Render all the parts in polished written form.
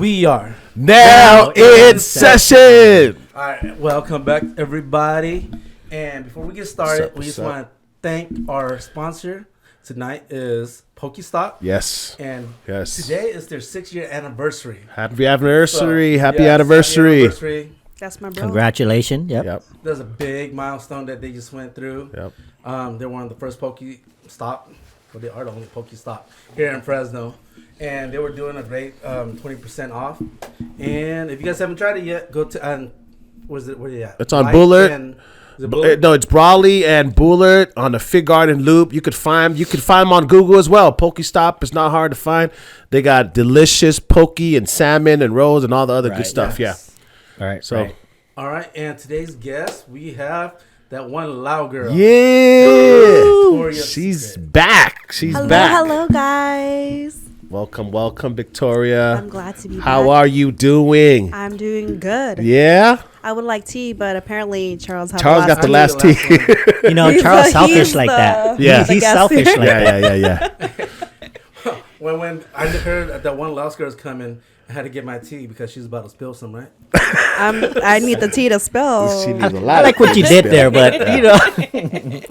We are now in session. All right, welcome back, everybody. And before we get started, we just want to thank our sponsor. Tonight is Pokestop. Yes. And yes. Today is their 6-year anniversary. Happy anniversary. Happy anniversary. That's my bro. Congratulations. Yep. There's a big milestone that they just went through. Yep. They're one of the first Pokestop. Well, they are the only Pokestop here in Fresno. And they were doing a great 20% off. And if you guys haven't tried it yet, go to where's it? Where are you at? It's on Bullard. No, it's Brawley and Bullard on the Fig Garden Loop. You could find them on Google as well. Pokestop is not hard to find. They got delicious poke and salmon and rolls and all the other good stuff. Yes. Yeah. All right. So. Right. All right. And today's guest, we have that one loud girl. Yeah. She's back. She's back. Hello, guys. Welcome, Victoria. I'm glad to be back. How are you doing? I'm doing good. Yeah? I would like tea, but apparently Charles got the last tea. You know, Charles selfish like that. Yeah. He's selfish like that. Yeah. When I heard that one loud girl is coming, I had to get my tea because she's about to spill some, right? I need the tea to spill. She needs a lot. I like what you did there, but you know.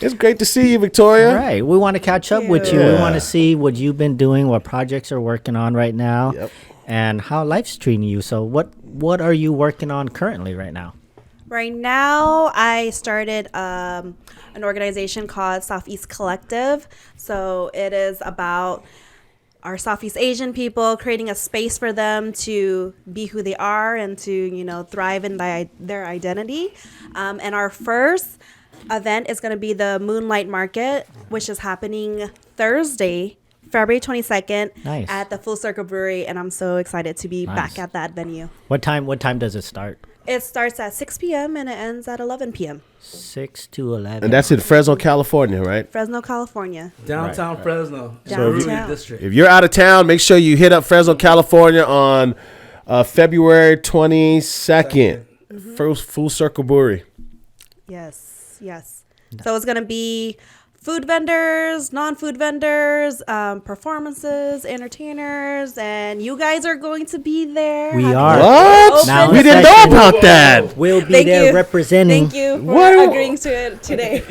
It's great to see you, Victoria. Right. We want to catch up with you. We want to see what you've been doing, what projects are working on right now, and how life's treating you. So what are you working on currently right now? Right now, I started an organization called Southeast Collective. So it is about our Southeast Asian people, creating a space for them to be who they are and to, you know, thrive in their identity. And our first event is going to be the Moonlight Market, which is happening Thursday, February 22nd at the Full Circle Brewery, and I'm so excited to be back at that venue. What time does it start? It starts at 6 p.m. and it ends at 11 p.m. 6 to 11. And that's in Fresno, California, right? Fresno, California. Downtown Fresno. Downtown. District. If you're out of town, make sure you hit up Fresno, California on February 22nd. First Full Circle Brewery. Yes. So it's going to be food vendors, non-food vendors, performances, entertainers, and you guys are going to be there. We are. What? Now We didn't know about that. We'll be there representing. Thank you for agreeing to it today.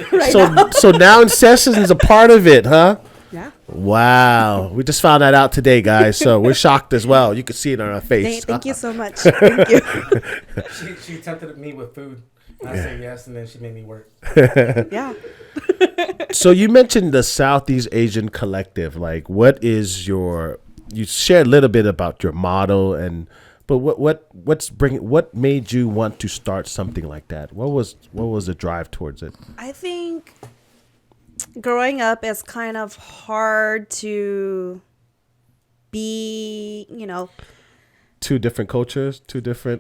So now in sessions is a part of it, huh? Yeah. Wow. We just found that out today, guys. So we're shocked as well. You can see it on our face. Thank you so much. Thank you. She tempted me with food. I said yes, and then she made me work. Yeah. So you mentioned the Southeast Asian Collective. Like, what is you shared a little bit about your model, but what made you want to start something like that? What was the drive towards it? I think growing up is kind of hard to be, Two different cultures,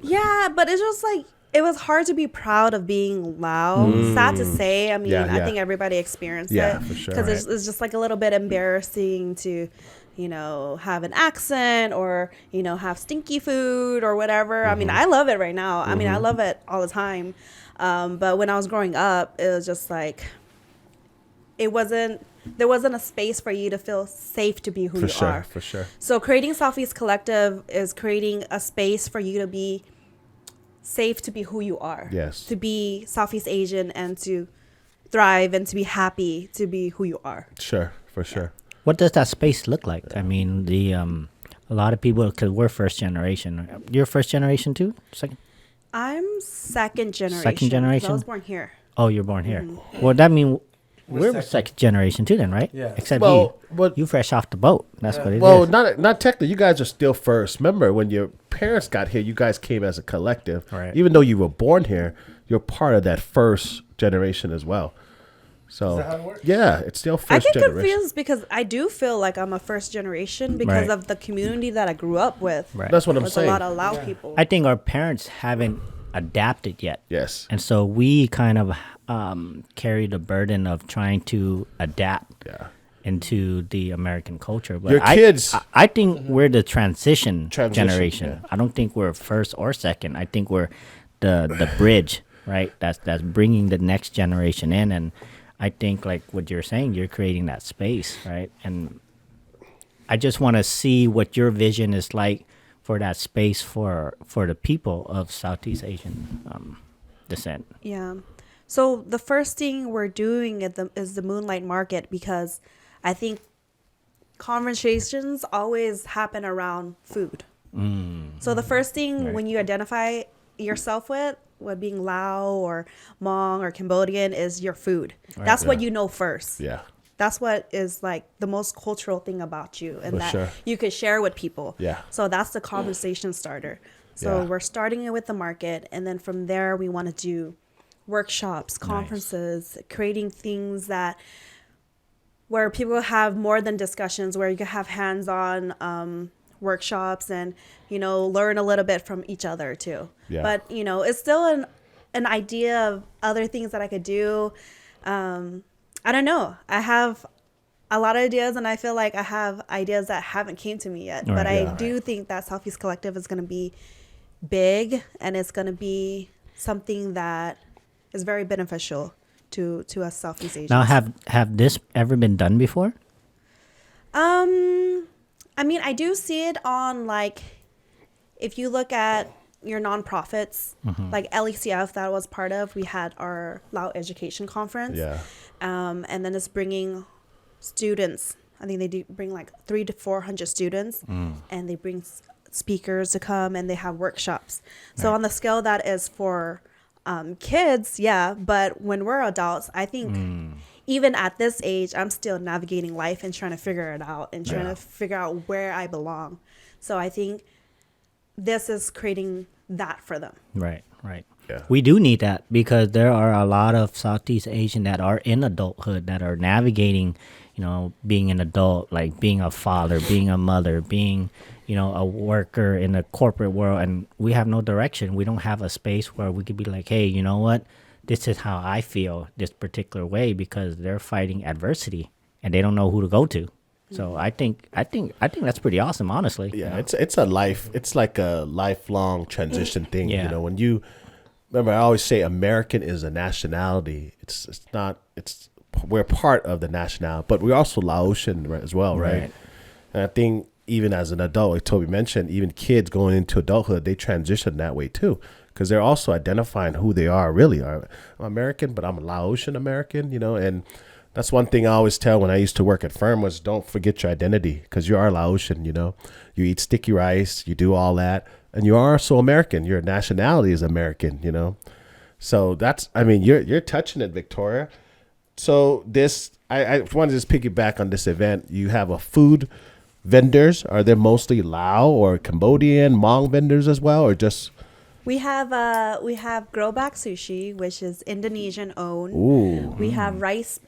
Yeah, but it's just like, it was hard to be proud of being loud. Sad to say. I mean, I think everybody experienced it. Yeah, for sure. Because it's just like a little bit embarrassing to, have an accent or, have stinky food or whatever. I mean, I love it right now. I mean, I love it all the time. But when I was growing up, it was just like, there wasn't a space for you to feel safe to be who you are. For sure. So creating Southeast Collective is creating a space for you to be safe to be who you are. Yes. To be Southeast Asian and to thrive and to be happy to be who you are. Sure, for sure. What does that space look like? I mean, a lot of people, because we're first generation. You're first generation too? Second? I'm second generation. Second generation? I was born here. Oh, you're born here. Well, that means we're second generation too then, right? Yeah. Except you fresh off the boat. That's what it is. Well, not technically. You guys are still first. Remember, when your parents got here, you guys came as a collective. Right. Even though you were born here, you're part of that first generation as well. So, is that how it works? Yeah, it's still first I get generation. confused because I do feel like I'm a first generation because of the community that I grew up with. Right. That's what I'm With saying. a lot of loud people. I think our parents haven't adapted yet. Yes. And so we kind of carry the burden of trying to adapt into the American culture. But Your kids. I think we're the transition generation. Yeah. I don't think we're first or second. I think we're the bridge, right? That's bringing the next generation in. And I think, like what you're saying, you're creating that space, right? And I just want to see what your vision is like for that space for the people of Southeast Asian descent. Yeah. So the first thing we're doing is the Moonlight Market, because I think conversations always happen around food. So the first thing when you identify yourself with being Lao or Hmong or Cambodian is your food. That's what you know first. Yeah. That's what is like the most cultural thing about you, and For that sure. you could share with people. Yeah. So that's the conversation starter. So Yeah. we're starting it with the market, and then from there we want to do workshops, conferences, creating things where people have more than discussions, where you can have hands-on workshops and, learn a little bit from each other too. Yeah. But, it's still an idea of other things that I could do. I don't know. I have a lot of ideas, and I feel like I have ideas that haven't came to me yet. Right, But I yeah. do think that Southeast Collective is going to be big, and it's going to be something that is very beneficial to us Southeast Asians. Now, have this ever been done before? I mean, I do see it on, like, if you look at your nonprofits, like LECF that I was part of, we had our Lao Education Conference. Yeah. And then it's bringing students. I think they do bring like 300 to 400 students, and they bring speakers to come, and they have workshops. So on the scale that is for kids, yeah, but when we're adults, I think even at this age, I'm still navigating life and trying to figure it out and trying to figure out where I belong. So I think this is creating that for them. Right, right. Yeah. We do need that, because there are a lot of Southeast Asian that are in adulthood, that are navigating, being an adult, like being a father, being a mother, being, a worker in the corporate world, and we have no direction. We don't have a space where we could be like, hey, you know what? This is how I feel this particular way, because they're fighting adversity and they don't know who to go to. So I think that's pretty awesome, honestly. Yeah, it's like a lifelong transition thing. Yeah. When you remember, I always say American is a nationality. We're part of the nationality, but we're also Laotian as well, right? Right. And I think even as an adult, like Toby mentioned, even kids going into adulthood, they transition that way too, because they're also identifying who they are. Really, I'm American, but I'm a Laotian American, and that's one thing I always tell when I used to work at firm was, don't forget your identity, because you are Laotian. You eat sticky rice, you do all that, and you are also American. Your nationality is American. So that's, you're touching it, Victoria. So I wanted to just piggyback on this event. You have a food vendors. Are there mostly Lao or Cambodian, Hmong vendors as well, or just? We have Growback Sushi, which is Indonesian owned. Ooh. We have Rice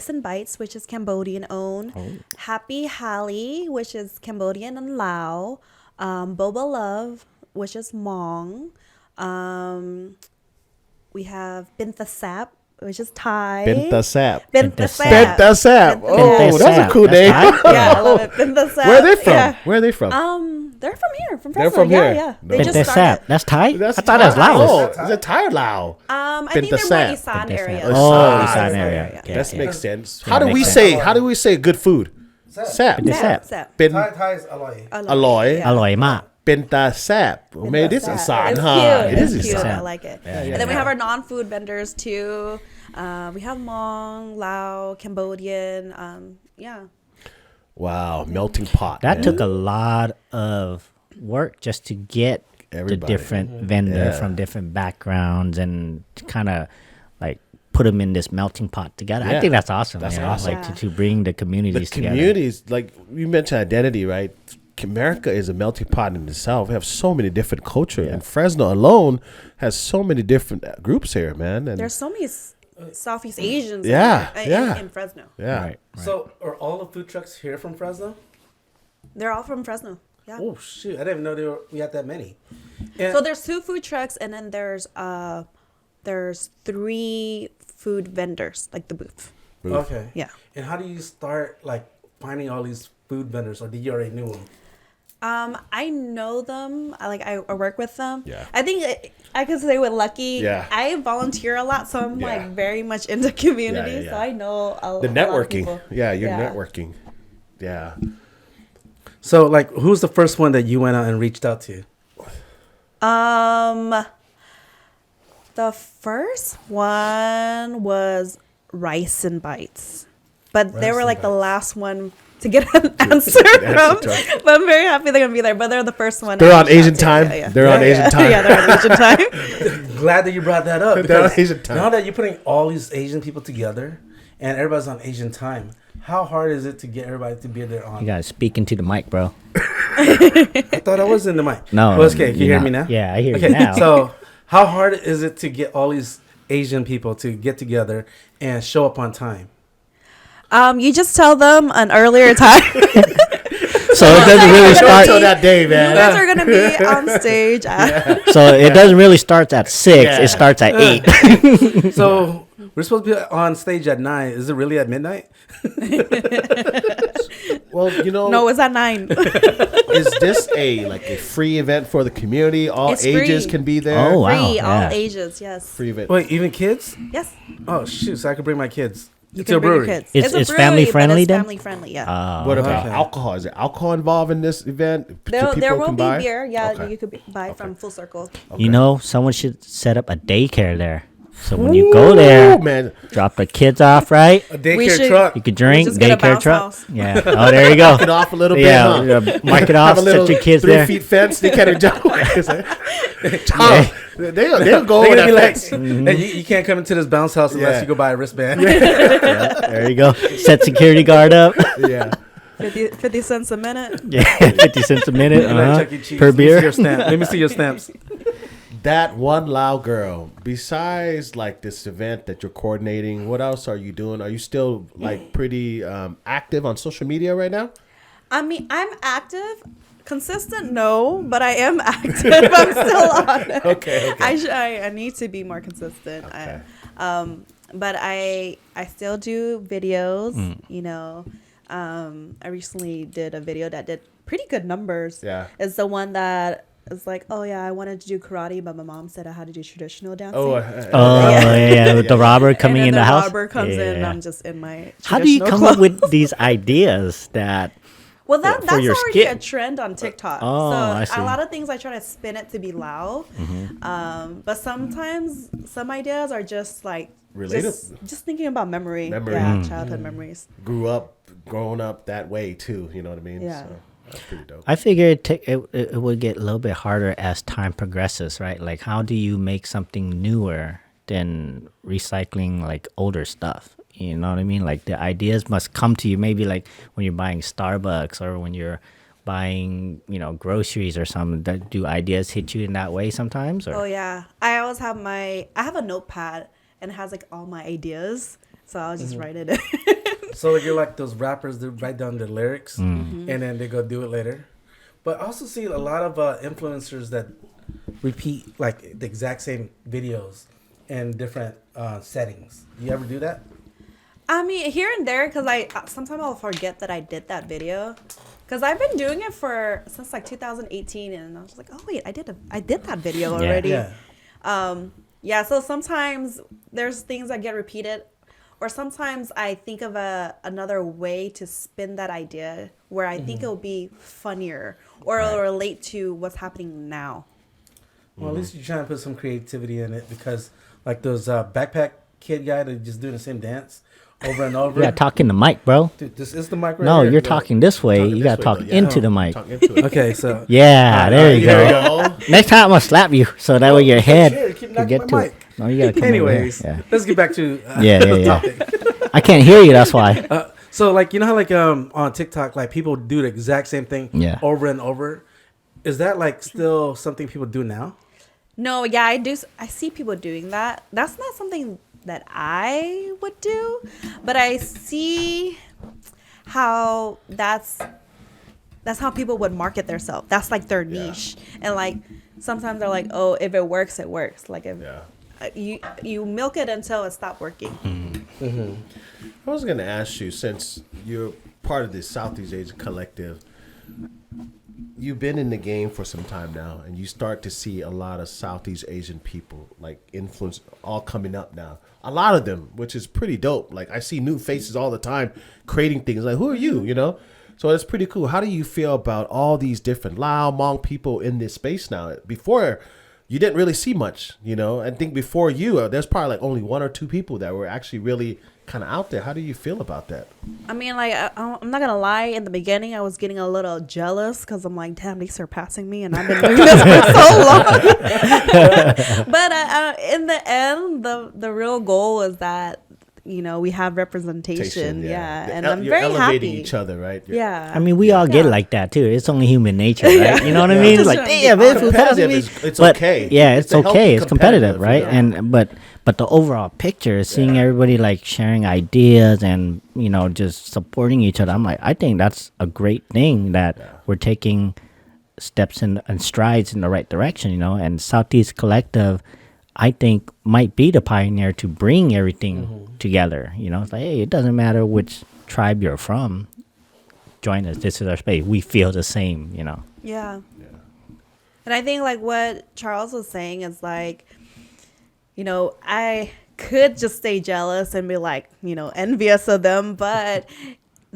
and Bites, which is Cambodian owned. Happy Halley, which is Cambodian and Lao. Boba Love, which is Hmong. We have Bintha Sap, which is Thai. Bintha Sap. Bintha Sap. Bintha Sap. Bintha Oh, Sap. that's a cool That's name. Thai? Yeah, I love it. Bintha Sap. Where are they from? Yeah. Where are they from? They're from here, from They're Fresno. from here. Yeah. No. They Bintha just Sap. started. That's Thai? That's I thought that was Thai. Laos. Oh, is it Thai or Lao? I think Bintha they're Sap. more Isan Bintha area. Sap. Oh, Isan area. Okay, That okay. makes sense. Yeah, How do makes we sense. say? How do we say good food? Sap. Bintha Sap. Sap. Bin Thai is aloy. Aloy. Yeah. อร่อยมาก Bintha Sap. Well, maybe it is Isan, It's huh? cute. It is It's cute. Isan. I like it. And then we have our non-food vendors too. We have Hmong, Lao, Cambodian. Yeah. Wow, melting pot. That man. took a lot of work just to get Everybody. the different vendors Yeah. from different backgrounds and to kind of like put them in this melting pot together. Yeah. I think that's awesome. That's you know, awesome. Like Yeah. to bring the communities The together. communities, like you mentioned identity, right? America is a melting pot in itself. We have so many different cultures, and Fresno alone has so many different groups here, man. And There's so many Southeast Asians Yeah, in, yeah. in Fresno. yeah, Right. So are all the food trucks here from Fresno? They're all from Fresno. Yeah. Oh shoot! I didn't even know we had that many. And So there's 2 food trucks, and then there's 3 food vendors, like the booth. okay. Yeah. And how do you start like finding all these food vendors, or did you already knew them? I know them. I work with them. Yeah. I think I could say with Lucky. Yeah. I volunteer a lot, so I'm Yeah. like very much into community. yeah. So I know the a lot of networking. people. Yeah, you're Yeah. networking. Yeah. So, like, who's the first one that you went out and reached out to? The first one was Rice and Bites, but they Rice were and like the Bites. last one to get an answer from. But I'm very happy they're gonna be there. But they're the first one. They're I on reached out Asian to. time? Yeah, yeah. They're on Asian time? Yeah, they're on Asian time. Glad that you brought that up. They're on because Asian time. Now that you're putting all these Asian people together and everybody's on Asian time, how hard is it to get everybody to be there on? You gotta speak into the mic, bro. I thought I was in the mic. No. Well, okay, can you you're hear me not. now? Yeah, I hear Okay, you now. so how hard is it to get all these Asian people to get together and show up on time? You just tell them an earlier time. So it doesn't really Until start. that day, You man. guys are gonna be on stage. So it doesn't really start at 6. Yeah. It starts at 8. So we're supposed to be on stage at 9. Is it really at midnight? Well, you know, No, it's at 9. is this a free event for the community? All It's ages free. can be there. Oh, wow. Free, all yeah. ages. Yes. Free event. Wait, even kids? Yes. Oh shoot! So I could bring my kids. You It's can a bring your brewery. kids. It's a family brewery, friendly but it's then? family friendly. Yeah. What about Okay. alcohol? Is there alcohol involved in this event? There will can be buy? beer. Yeah, Okay. you could buy from Full Circle. You know, someone should set up a daycare there. So when you go there, Ooh, man. drop the kids off, right? A daycare We should- truck. You could drink, just get a daycare bounce truck. house. Yeah. Oh, there you go. Get off a little bit. Yeah, huh? yeah, mark it Have off, a little set your kids 3 there. feet fence. They can't jump. They'll go They're over gonna be that like, fence. hey, you can't come into this bounce house unless Yeah. you go buy a wristband. There you go. Set security guard up. Yeah. 50 cents a minute. Yeah, 50 cents a minute Like Chuck E. Cheese. per Let me see beer. your stamp. Let me see your stamps. That one loud girl. Besides like this event that you're coordinating, what else are you doing? Are you still like pretty active on social media right now? I mean, I'm active. Consistent, no, but I am active. I'm still on it. Okay. I need to be more consistent. Okay. But I still do videos. You know, I recently did a video that did pretty good numbers. Yeah. It's the one that is like, oh yeah, I wanted to do karate, but my mom said I had to do traditional dancing. Oh, Oh, yeah, with the robber coming and in then the house. robber comes in, and Yeah. I'm just in my. How do you traditional come up clothes. with these ideas that Well, for that's your already skit? a trend on TikTok. Oh, so I see. a lot of things I try to spin it to be loud, but sometimes some ideas are just like just thinking about memory. Memory. Yeah, childhood memories. Growing up that way too. You know what I mean? Yeah. So that's pretty dope. I figure it would get a little bit harder as time progresses, right? Like, how do you make something newer than recycling like older stuff? You know what I mean? Like, the ideas must come to you maybe like when you're buying Starbucks or when you're buying, groceries or something. Do ideas hit you in that way sometimes? Or? Oh yeah, I always have I have a notepad and it has like all my ideas, so I'll just write it in. So you're like those rappers that write down their lyrics Mm-hmm. and then they go do it later. But I also see a lot of influencers that repeat like the exact same videos in different settings. Do you ever do that? I mean, here and there, because sometimes I'll forget that I did that video. Because I've been doing it since like 2018, and I was like, oh wait, I did that video Yeah. already. Yeah. So sometimes there's things that get repeated, or sometimes I think of another way to spin that idea where I think it'll be funnier or it'll relate to what's happening now. Well, at least you're trying to put some creativity in it because like those backpack kid guy that just doing the same dance over and over. Yeah, talk in the mic, bro. Dude, this is the mic right No, here. you're talking this way. Talking You this gotta way, talk though, yeah. into the mic. Talk into it. Okay, so Yeah, there you There go. you go. Next time I'm gonna slap you so that way your head Sure, keep can knocking get my to mic. it. No, you gotta come over here. anyways, Yeah. let's get back to Yeah. topic. I can't hear you. That's why. So like you know how like on TikTok like people do the exact same thing Yeah. over and over. Is that like still something people do now? No, yeah, I do. I see people doing that. That's not something that I would do, but I see how that's how people would market themselves. That's like their niche, and like sometimes they're like, oh, if it works, it works. Like if you milk it until it stops working. I was going to ask you, since you're part of this Southeast Asian collective, you've been in the game for some time now, and you start to see a lot of Southeast Asian people, like influence, all coming up now. A lot of them, which is pretty dope. Like I see new faces all the time creating things. Like, who are you? You know, So it's pretty cool. How do you feel about all these different Lao, Hmong people in this space now? Before, you didn't really see much, you know. I think before you, there's probably like only 1 or 2 people that were actually really kind of out there. How do you feel about that? I mean, like, I'm not gonna lie. In the beginning, I was getting a little jealous because I'm like, damn, they surpassing me, and I've been doing this for so long. But in the end, the real goal is that, you know, we have representation. Yeah. And I'm You're very elevating happy. each other, right? Yeah. I mean, we all get like that too. It's only human nature, right? You know what I mean? It's like, damn, it's Competitive competitive. it's But, okay. Yeah, it's a healthy okay. It's competitive, right? you know? And but the overall picture is seeing everybody like sharing ideas and, you know, just supporting each other. I'm like, I think that's a great thing that we're taking steps and strides in the right direction, you know. And Southeast Collective, I think, might be the pioneer to bring everything together. You know, it's like, hey, it doesn't matter which tribe you're from. Join us. This is our space. We feel the same, you know. Yeah. And I think like what Charles was saying is like, you know, I could just stay jealous and be like, you know, envious of them, but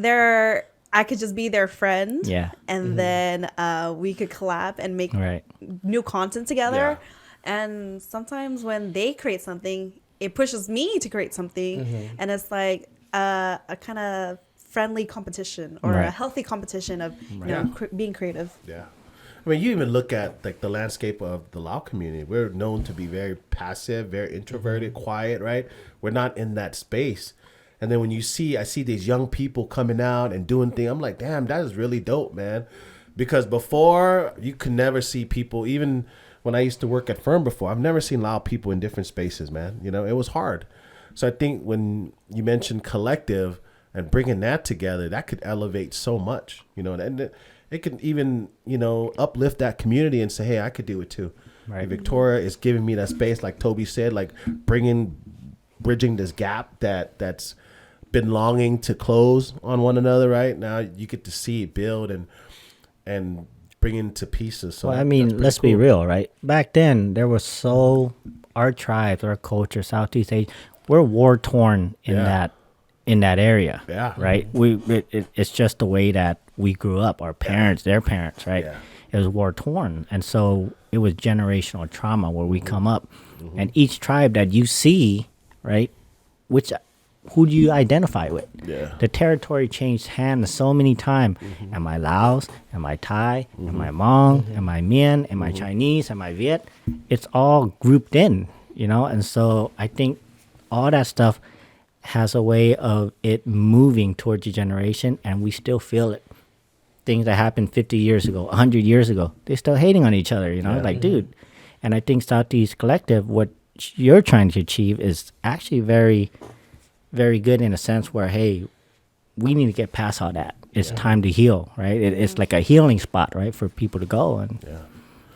I could just be their friend. Yeah. And then we could collab and make Right. new content together. Yeah. And sometimes when they create something, it pushes me to create something. And it's like a kind of friendly competition or a Right. healthy competition of, you know, being creative. Yeah. I mean, you even look at like the landscape of the Lao community. We're known to be very passive, very introverted, quiet, right? We're not in that space. And then when I see these young people coming out and doing things, I'm like, damn, that is really dope, man. Because before, you could never see people, even when I used to work at firm before, I've never seen Lao people in different spaces, man. You know, it was hard. So I think when you mentioned collective and bringing that together, that could elevate so much, you know, and it can even, you know, uplift that community and say, hey, I could do it too. Right. And Victoria is giving me that space, like Toby said, like bridging this gap that's been longing to close on one another. Right now, you get to see it build and bring into pieces. So Well, I mean, let's be real, right? Back then, there was our tribes, our culture, Southeast Asia, we're war torn in that area. Yeah. Right. It's just the way that we grew up. Our parents, their parents, right? Yeah. It was war torn, and so it was generational trauma where we come up, and each tribe that you see, right, who do you identify with? Yeah. The territory changed hands so many times. Am I Laos? Am I Thai? Am I Hmong? Am I Mien? Am I Chinese? Am I Viet? It's all grouped in, you know. And so I think all that stuff has a way of it moving towards your generation, and we still feel it. Things that happened 50 years ago, 100 years ago, they're still hating on each other, you know, like, dude. And I think Southeast Collective, what you're trying to achieve is actually very, very good in a sense where, hey, we need to get past all that. It's time to heal, right? It's like a healing spot, right, for people to go. And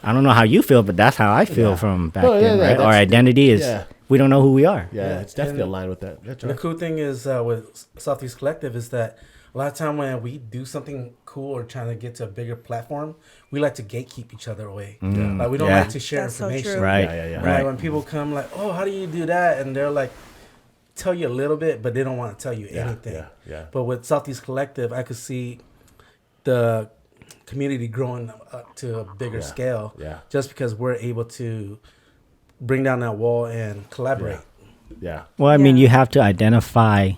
I don't know how you feel, but that's how I feel from back then, right? Our identity is we don't know who we are. Yeah, it's definitely aligned with that. That's And the cool thing is with Southeast Collective is that a lot of time when we do something cool or trying to get to a bigger platform, we like to gatekeep each other away. Like we don't like to share That's so information. true. Right. Like Right. when people come like, oh, how do you do that? And they're like, tell you a little bit, but they don't want to tell you anything. Yeah. But with Southeast Collective, I could see the community growing up to a bigger scale. Yeah. Just because we're able to bring down that wall and collaborate. Yeah. Well, I mean, Yeah. you have to identify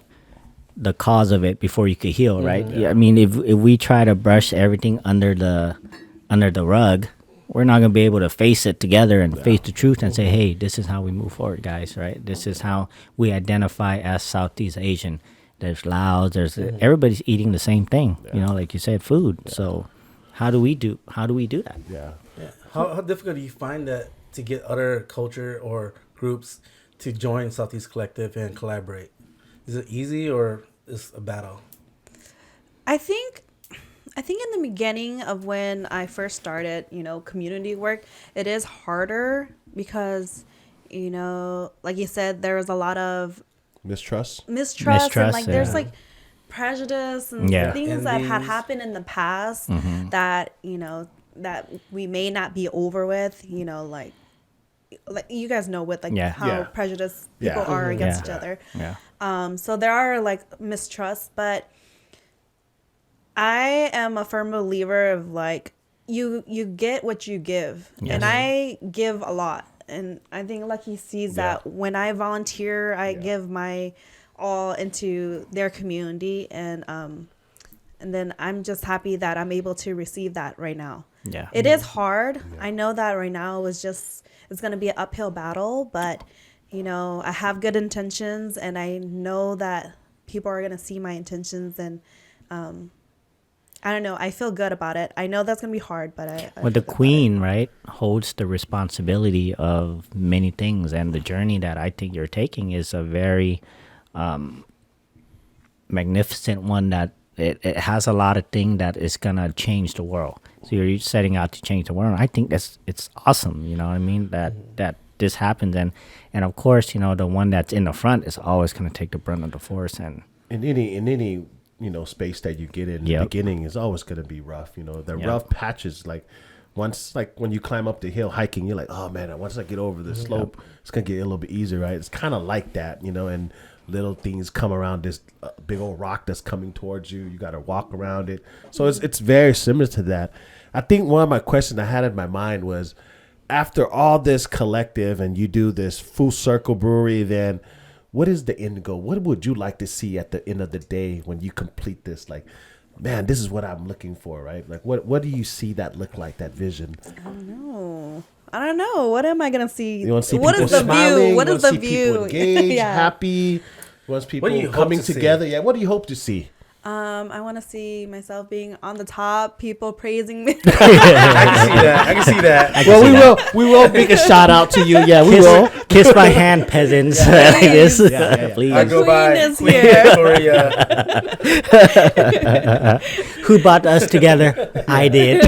the cause of it before you could heal, right? Yeah. I mean, if we try to brush everything under the rug, we're not going to be able to face it together and face the truth and say, hey, this is how we move forward, guys, right? This is how we identify as Southeast Asian. There's Laos, everybody's eating the same thing, you know, like you said, food. So how do we do that? Yeah. How difficult do you find that to get other culture or groups to join Southeast Collective and collaborate? Is it easy or is it a battle? I think in the beginning of when I first started, you know, community work, it is harder because, you know, like you said, there was a lot of Mistrust. and Mistrust, like there's yeah. like prejudice and Yeah. things that had Envies. happened in the past that, you know, that we may not be over with, you know, like you guys know with like how Yeah. prejudiced people Yeah. are against Yeah. each other. Yeah. So there are like mistrusts, but I am a firm believer of like you get what you give, and I give a lot, and I think Lucky sees that when I volunteer, I give my all into their community, and then I'm just happy that I'm able to receive that right now. Yeah. It is hard. I know that right now it's going to be an uphill battle, but I have good intentions, and I know that people are going to see my intentions, and I don't know. I feel good about it. I know that's going to be hard, but I Well, the queen, right, holds the responsibility of many things, and the journey that I think you're taking is a very magnificent one. That it has a lot of things that is gonna change the world. So you're setting out to change the world. I think it's awesome. You know what I mean? That this happens, and of course, the one that's in the front is always gonna take the brunt of the force. And In any space that you get in, the beginning is always going to be rough. The rough patches, like once, like when you climb up the hill hiking, you're like, oh man, once I get over the slope, it's going to get a little bit easier, right? It's kind of like that, and little things come around this big old rock that's coming towards you. You got to walk around it. So it's very similar to that. I think one of my questions I had in my mind was, after all this collective and you do this full circle brewery, then what is the end goal? What would you like to see at the end of the day when you complete this? Like, man, this is what I'm looking for, right? Like, what do you see that look like, that vision? I don't know. What am I gonna see? You want to see what people is the smiling? view? What You is wanna the see view? people engaged, Yeah. happy. You want people do you hope coming to see? together? Yeah. What do you hope to see? I want to see myself being on the top, people praising me. I can see that. Well, we will make a shout out to you. Yeah, we will. kiss my hand, peasants. Like this, please. I go by Queen is Queen here. Victoria. Who brought us together? I did.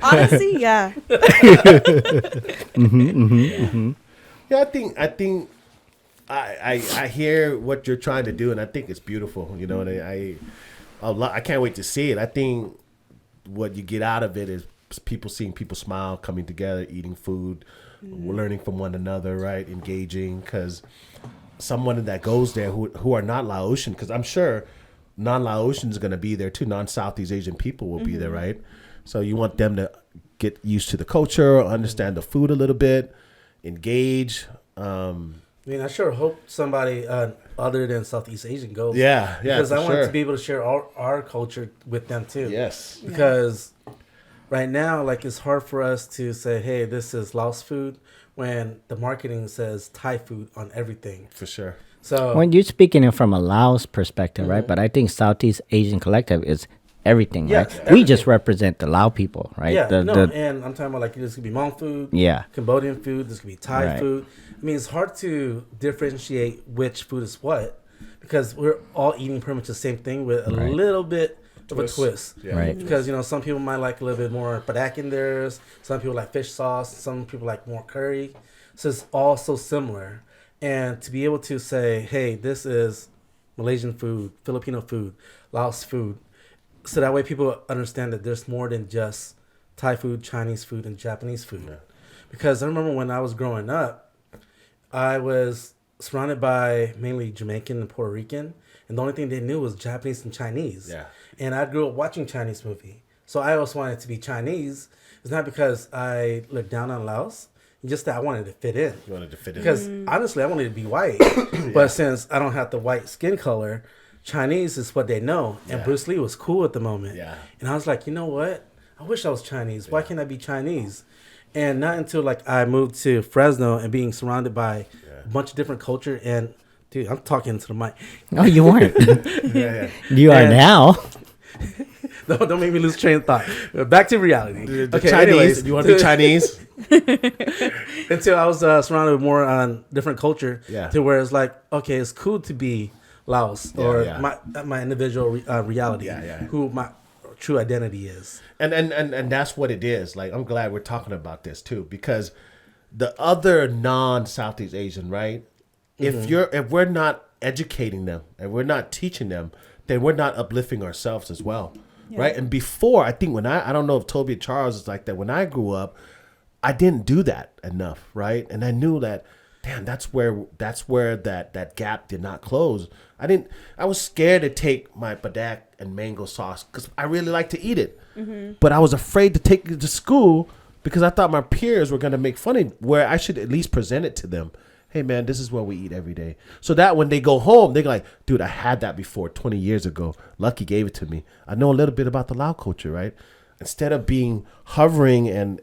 Honestly, yeah. Yeah, I think I hear what you're trying to do, and I think it's beautiful. And I can't wait to see it. I think what you get out of it is seeing people smile, coming together, eating food, learning from one another, right? Engaging, because someone that goes there who are not Laotian, because I'm sure non-Laotian is going to be there too. Non-Southeast Asian people will be there, right? So you want them to get used to the culture, understand the food a little bit, engage. I sure hope somebody other than Southeast Asian goes. Yeah, Because I want sure. to be able to share our culture with them too. Yes. Because right now, like, it's hard for us to say, hey, this is Laos food, when the marketing says Thai food on everything. For sure. So When you're speaking it from a Laos perspective, right? But I think Southeast Asian Collective is everything, Yeah, right? We everything. just represent the Lao people, right? yeah, and I'm talking about, like, this could be Hmong food, Yeah. Cambodian food, this could be Thai Right. food. I mean, it's hard to differentiate which food is what, because we're all eating pretty much the same thing with a Right. little bit of a Twist. twist. Yeah. Right. Because, some people might like a little bit more padak in theirs. Some people like fish sauce. Some people like more curry. So it's all so similar. And to be able to say, hey, this is Malaysian food, Filipino food, Laos food. So that way people understand that there's more than just Thai food, Chinese food, and Japanese food. Yeah. Because I remember when I was growing up, I was surrounded by mainly Jamaican and Puerto Rican. And the only thing they knew was Japanese and Chinese. Yeah. And I grew up watching Chinese movie. So I always wanted to be Chinese. It's not because I looked down on Laos. It's just that I wanted to fit in. You wanted to fit in. Because honestly, I wanted to be white. But since I don't have the white skin color, Chinese is what they know. And Yeah. Bruce Lee was cool at the moment. Yeah. And I was like, you know what? I wish I was Chinese. Why can't I be Chinese? And not until like I moved to Fresno and being surrounded by a bunch of different culture. And dude, I'm talking to the mic. No, you weren't. Yeah. You are And- now. Don't make me lose train of thought. Back to reality. The Chinese. anyways, You want to be Chinese? until I was surrounded with more on different culture. Yeah. To where it's like, okay, it's cool to be Laos or yeah. my individual reality. Yeah. Who my true identity is. And that's what it is. Like, I'm glad we're talking about this too, because the other non-Southeast Asian, right? If we're not educating them and we're not teaching them, then we're not uplifting ourselves as well, right? And before, I think when I don't know if Toby and Charles is like that. When I grew up, I didn't do that enough, right? And I knew that damn, that's where that gap did not close. I was scared to take my badak and mango sauce because I really like to eat it. But I was afraid to take it to school because I thought my peers were going to make fun of me, where I should at least present it to them. Hey, man, this is what we eat every day. So that when they go home, they're like, dude, I had that before 20 years ago. Lucky gave it to me. I know a little bit about the Lao culture, right? Instead of being hovering and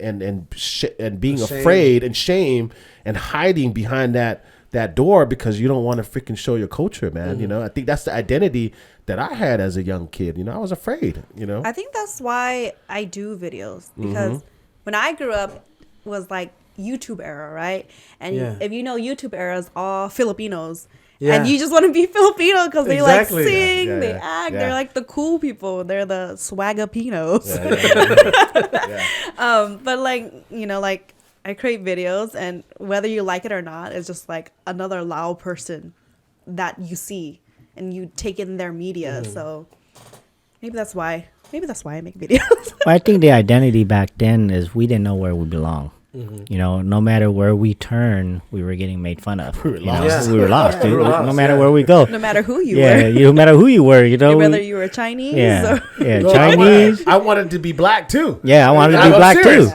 being afraid and shame and hiding behind that door because you don't want to freaking show your culture, man. You know, I think that's the identity that I had as a young kid. You know, I was afraid, you know. I think that's why I do videos, because when I grew up was like YouTube era, right? And if you know, YouTube era is all Filipinos. Yeah. And you just want to be Filipino because they like sing, they act, they're like the cool people. They're the swagapinos. But like, you know, like I create videos, and whether you like it or not, it's just like another Lao person that you see and you take in their media. So maybe that's why I make videos. Well, I think the identity back then is we didn't know where we belong. You know, no matter where we turn, we were getting made fun of. We were lost. We were lost, dude. No matter where we go. No matter who you were. No matter who you were, you know. Whether you were Chinese or... Chinese. I wanted to be black, too. Yeah, I wanted to be black, too.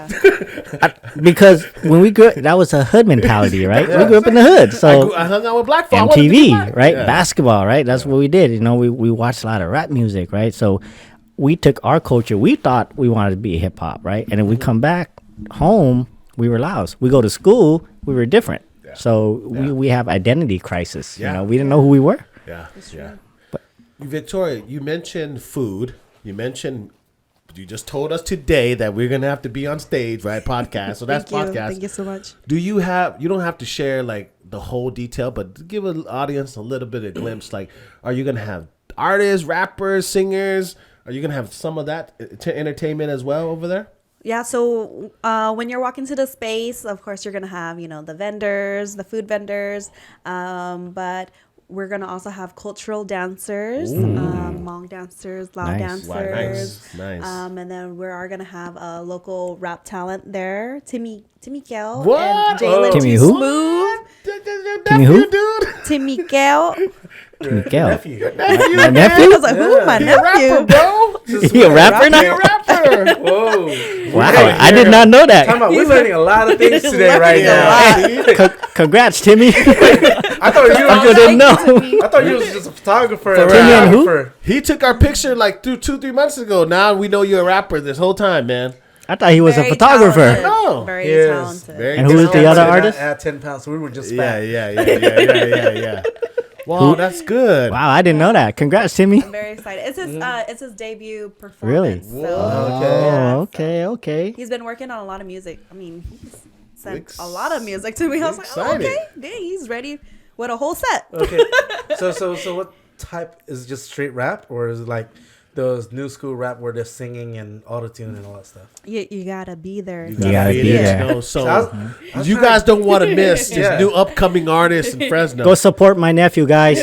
Because when we grew up, that was a hood mentality, right? We grew up in the hood. So I hung out with black folks. MTV, right? Yeah. Basketball, right? That's what we did. You know, we watched a lot of rap music, right? So we took our culture. We thought we wanted to be hip-hop, right? And then we come back home, we were Laos. We go to school, we were different. Yeah. So we have identity crisis. You know, we didn't know who we were. Yeah, But Victoria, you mentioned food. You just told us today that we're gonna have to be on stage, right? Podcast. So that's podcast. Thank you so much. You don't have to share like the whole detail, but give an audience a little bit of glimpse. Like, are you gonna have artists, rappers, singers? Are you gonna have some of that entertainment as well over there? Yeah, so when you're walking to the space, of course, you're going to have, you know, the vendors, the food vendors, but we're going to also have cultural dancers, Hmong dancers, Lao dancers. Wow, nice. And then we are going to have a local rap talent there, Timmy Kale what? And Jalen Timmy Too who? Smooth. Timmy who? Timmy Kale. Timmy Kale. My nephew? I was like, who? My nephew? Bro. He a rapper now? He a rapper. Whoa. Wow, I did not know that. We're learning a lot of things today right now. Congrats, Timmy. I thought you didn't know. I thought you was just a photographer. Timmy and who? He took our picture like 2-3 months ago. Now we know you're a rapper this whole time, man. I thought he was a photographer. No. Very talented. And who is the other artist? At 10 pounds, so we were just fat. Yeah. Wow, that's good. Wow, I didn't know that. Congrats, Timmy. I'm very excited. It's his debut performance. Really? So, Okay. He's been working on a lot of music. I mean, he's sent a lot of music to me. I was like, okay, dang, he's ready with a whole set. Okay. So what type is it, just straight rap, or is it like those new school rap where they're singing and auto-tune and all that stuff? You gotta be there. You gotta be there. No, you guys don't want to miss this new upcoming artist in Fresno. Go support my nephew, guys.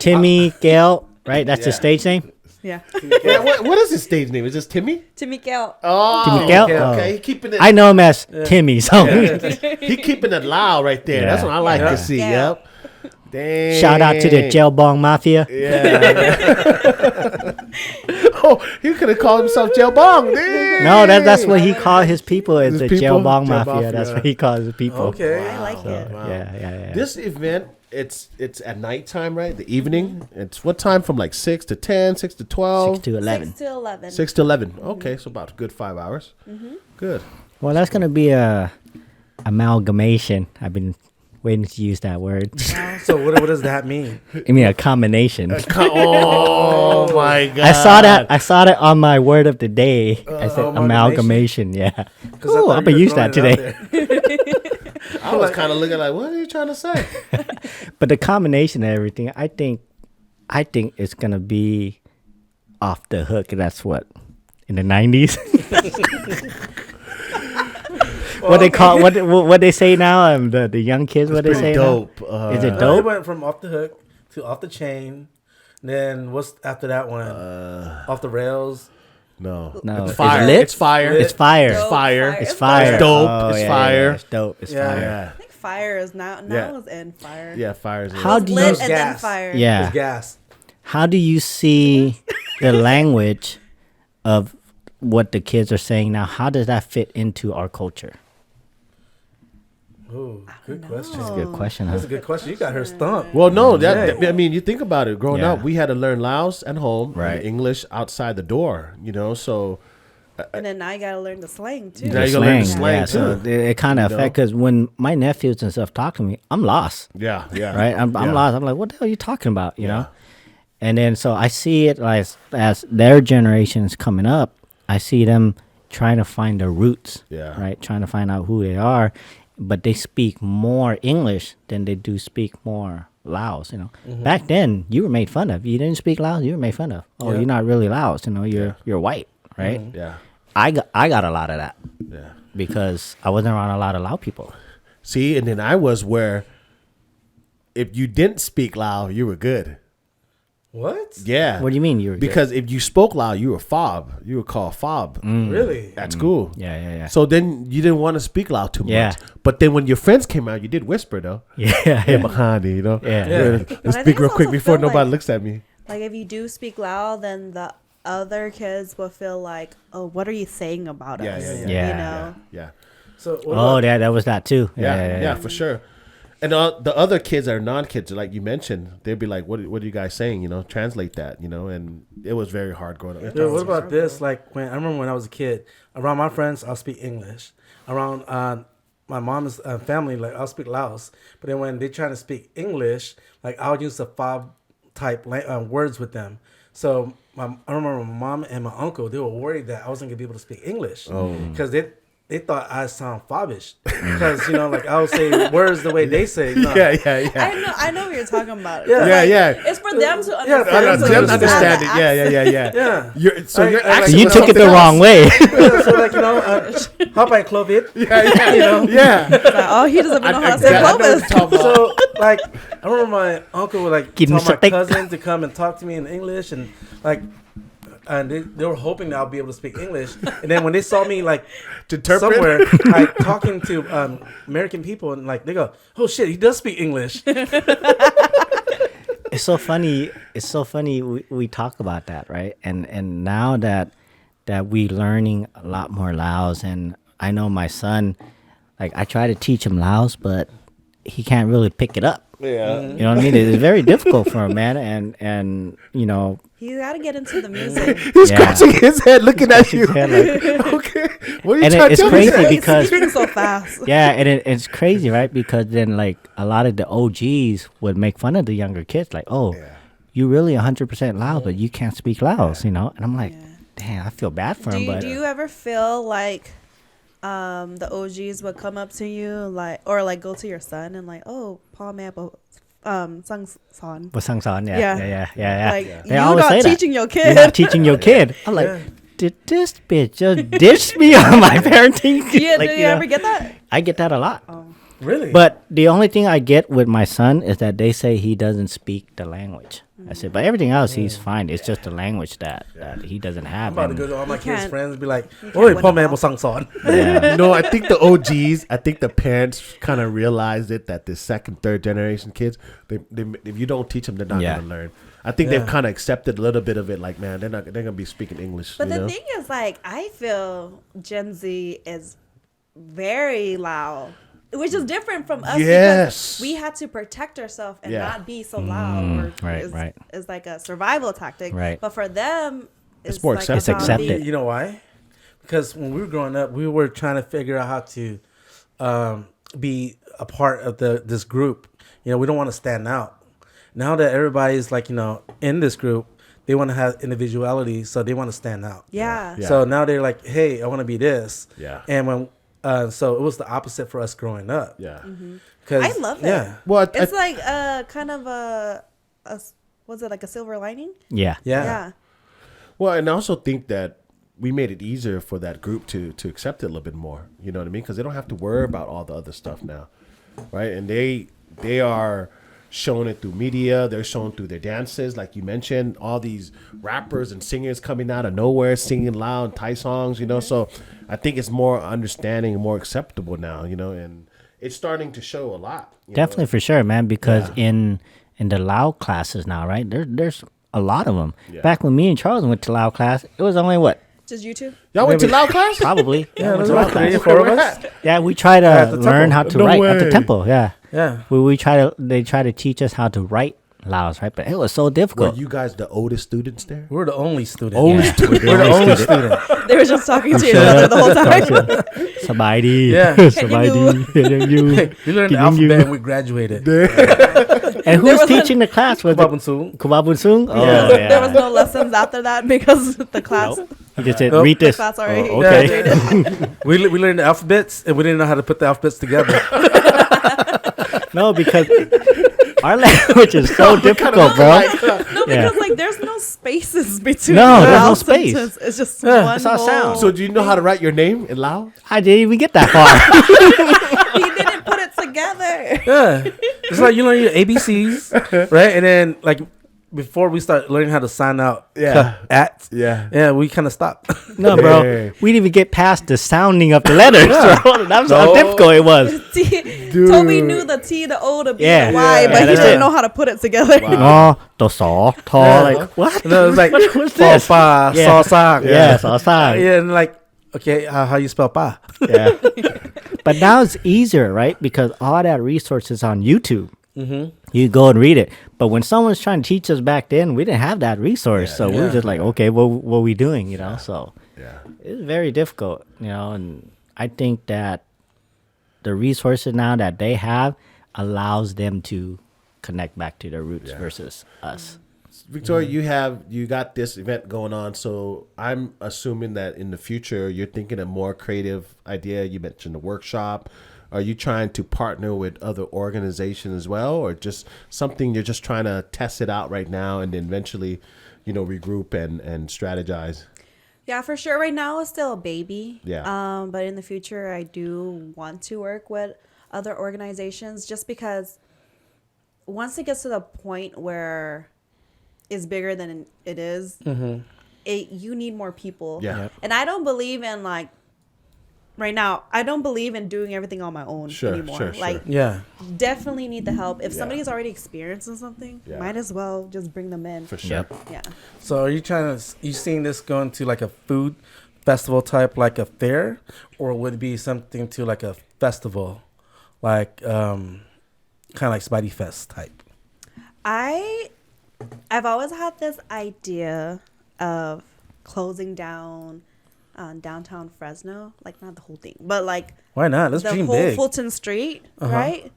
Timmy Gale, right? That's his stage name? Yeah. What is his stage name? Is this Timmy? Timmy Kale. Oh, Timmy Kale? Okay, he keeping it. I know him as Timmy, so He keeping it loud right there. That's what I like to see. Yeah. Yep. Dang. shout out to the Jail Bong Mafia. Yeah. Oh, he could have called himself Jail Bong. Dang. No, that's what he called his people. Is the Jail Bong Jail Mafia. Mafia. That's what he calls his people. Okay. I like it. Wow. Yeah. This event, it's at nighttime, right? The evening. It's what time? From like 6 to 10, 6 to 12? 6 to 11. 6 to 11. 6 to 11. Okay, so about a good 5 hours. Good. Well, that's going to be a amalgamation. I've been waiting to use that word. So what does that mean? I mean, a combination. Oh my God! I saw that on my word of the day. I said amalgamation. Yeah. Ooh, I'm gonna use that today. I was kind of looking like, what are you trying to say? But the combination of everything, I think it's gonna be off the hook. That's what in the 90s. What they call what they say now? The young kids. What they say dope. Now? Is it It dope? went from off the hook to off the chain. Then what's after that one? Off the rails. No. It's fire. lit? It's fire. It's fire. Dope, Fire. fire. It's fire. It's dope. Oh, It's yeah, fire. yeah, it's dope. It's Yeah. fire. Yeah. I think fire is now Yeah. is in fire. Yeah, fires. How It's do lit you- and then fire. Yeah. It's gas. How do you see the language of what the kids are saying now? How does that fit into our culture? Oh, good question. That's a good question, huh? That's a good question. You got her stumped. Well, no, Hey. I mean, you think about it. Growing Yeah. up, we had to learn Laos at home, Right. and English outside the door. So And then now you gotta learn the slang too. Now you gotta learn the slang, yeah. So too. it kind of You know? affects, because when my nephews and stuff talk to me, I'm lost, yeah, right? I'm Yeah. lost. I'm like, what the hell are you talking about? You Yeah. know? And then so I see it as their generation is coming up. I see them trying to find their roots, Yeah. right? Trying to find out who they are, but they speak more English than they do speak more Laos. Back then you were made fun of. You didn't speak Laos, you were made fun of. Oh, Yeah. you're not really Laos. You're white, right? Yeah, I got a lot of that yeah. because I wasn't around a lot of Lao people. See, and then I was where if you didn't speak Lao, you were good. What? Yeah. What do you mean you were good? Because if you spoke Lao, you were fob. You were called fob Really? at school. Yeah. So then you didn't want to speak Lao too much. Yeah. But then when your friends came out, you did whisper though. Yeah. Hey, Mahani, Yeah. Yeah. But I Let's think speak real it's quick also before feel nobody like- looks at me. Like if you do speak loud, then the other kids will feel like, oh, what are you saying about Yeah, us? yeah, yeah. You Yeah. know. Yeah. So what Oh, about- that was that too. Yeah, for sure. And the other kids that are non-kids, like you mentioned, they'd be like, what are you guys saying? Translate that, and it was very hard growing up. Dude, what about this? Like I remember when I was a kid, around my friends, I'll speak English. Around my mom's family, like I'll speak Laos. But then when they try to speak English, like I'll use the fob type words with them. So I remember my mom and my uncle, they were worried that I wasn't gonna be able to speak English because they thought I sound fobbish because like I would say words the way they say. No. Yeah. I know what you're talking about. Yeah. Yeah. It's for them to Yeah, understand. I so don't you understand just it. Yeah. Yeah. Your I- accent You was took it something the else. wrong way. Yeah, so like how about Clovis? Yeah. Oh, he doesn't even know how to say I know what Clovis. you're talking about. So like I remember my uncle would like Give tell me my something. cousin to come and talk to me in English and like and they were hoping that I'll be able to speak English. And then when they saw me like To interpret? somewhere like talking to American people and like they go, oh shit, he does speak English. It's so funny. It's so funny. We talk about that, right? And now that we learning a lot more Laos, and I know my son, like I try to teach him Laos, but he can't really pick it up. Yeah. You know what I mean? It's very difficult for him, man. And He's got to get into the music. He's Yeah. scratching his head, looking at you. yeah, like, Okay. What are you And trying to it's tell crazy me? He's because- speaking so fast. yeah, and it's crazy, right? Because then like a lot of the OGs would make fun of the younger kids, like, oh, you really 100% Lao, but you can't speak Laos, And I'm like, damn, I feel bad for him. But Do you ever feel like the OGs would come up to you like go to your son and like, oh, Paul Mabel, Sang Son. But Sang Son, Yeah. yeah. Like They you're always not say that. teaching your You're kid. not teaching your kid. I'm like, did this bitch just dish me on my parenting? Yeah, Like, do you ever get that? I get that a lot. Really? But the only thing I get with my son is that they say he doesn't speak the language. I said, but everything else he's fine. It's just the language that he doesn't I'm have. about to And- go to all my kids' can't- friends and be like, can't oh, win Paul them Mabel all. Sang Son. yeah. No, I think the OGs, I think the parents kind of realized it that the second, third generation kids, they if you don't teach them, they're not Yeah. going to learn. I think Yeah. they've kind of accepted a little bit of it. Like, man, they're going to be speaking English. But you the know? thing is, like, I feel Gen Z is very loud, which is different from us Yes. because we had to protect ourselves and Yeah. not be so loud. right. It's like a survival tactic. Right. But for them, It's more like accepted. It's accepted. You know why? Because when we were growing up, we were trying to figure out how to be a part of this group. We don't want to stand out. Now that everybody's like, in this group, they want to have individuality, so they want to stand out. Yeah. Yeah. So now they're like, hey, I want to be this. Yeah. And when so it was the opposite for us growing up. Yeah. 'Cause- I love that. Yeah. Well, It's like kind of a was it like a silver lining? Yeah. Yeah. Well, and I also think that we made it easier for that group to accept it a little bit more. You know what I mean? Because they don't have to worry about all the other stuff now, right? And they are showing it through media. They're showing through their dances, like you mentioned. All these rappers and singers coming out of nowhere, singing loud Thai songs. So I think it's more understanding and more acceptable now. And it's starting to show a lot. Definitely for sure, man. Because in the Lao classes now, right? There's a lot of them. Yeah. Back when me and Charles went to Lao class, it was only what? Just you two? Y'all went to Lao class? Probably. Yeah, went there's to Lao about class. 3 or 4 of us. Yeah, we try to At the learn temple. how to No write at the way. temple. Yeah. Yeah. They try to teach us how to write Laos, right? But it was so Were difficult. you guys the oldest students there? We're the only student. Only Yeah. student. We're the only student. They were just talking to each other the whole time. Sabadi. Yeah. Sabadi. We learned the alphabet and we graduated. And who's There was teaching the class? Was it Babun Soon. Kubabun Sung? Oh, Yeah. yeah. There was no lessons after that because the class, He just said, Nope. read the this. class already Oh, okay. graduated. We learned the alphabets and we didn't know how to put the alphabets together. No, because our language is so difficult, bro. No, Yeah. because like there's no spaces between No, the there's no vowel space. sentences. It's just Yeah. one It's all whole- sound. So do you know how to write your name in Lao? I didn't even get that far. He didn't put it together. Yeah. It's like you learn your ABCs, right? And then like before we start learning how to sign out at, Yeah. we kind of stopped. No, bro. Hey. We didn't even get past the sounding of the letters. Bro. That's how difficult it was. Toby knew the T, the O, the B, Yeah. the Y, Yeah, but he that's didn't it. know how to put it together. No, the saw, tall, like what? And then it was like What was fa, this? fa, Yeah. sa, sa. Yeah, saw sign. Yeah, and like, okay, how you spell pa? Yeah. But now it's easier, right? Because all that resource is on YouTube. Mm-hmm. You go and read it. But when someone's trying to teach us back then, we didn't have that resource. So we were just like, okay, what are we doing? You know, so Yeah. it's very difficult, you know, and I think that the resources now that they have allows them to connect back to their roots versus us. Victoria, you got this event going on, so I'm assuming that in the future you're thinking a more creative idea. You mentioned the workshop. Are you trying to partner with other organizations as well, or just something you're just trying to test it out right now and then eventually, regroup and strategize? Yeah, for sure. Right now it's still a baby. Yeah. But in the future, I do want to work with other organizations just because once it gets to the point where it's bigger than it is, you need more people. Yeah. Yep. And I don't believe in right now, I don't believe in doing everything on my own anymore. Sure. Like, Yeah. definitely need the help. If somebody's already experiencing something, Yeah. might as well just bring them in. For sure. Yeah. So are you seeing this going to like a food festival type, like a fair, or would it be something to like a festival, like kind of like Spidey Fest type? I've always had this idea of closing down downtown Fresno, like not the whole thing, but like Why not? Let's the dream whole big. Fulton Street, right?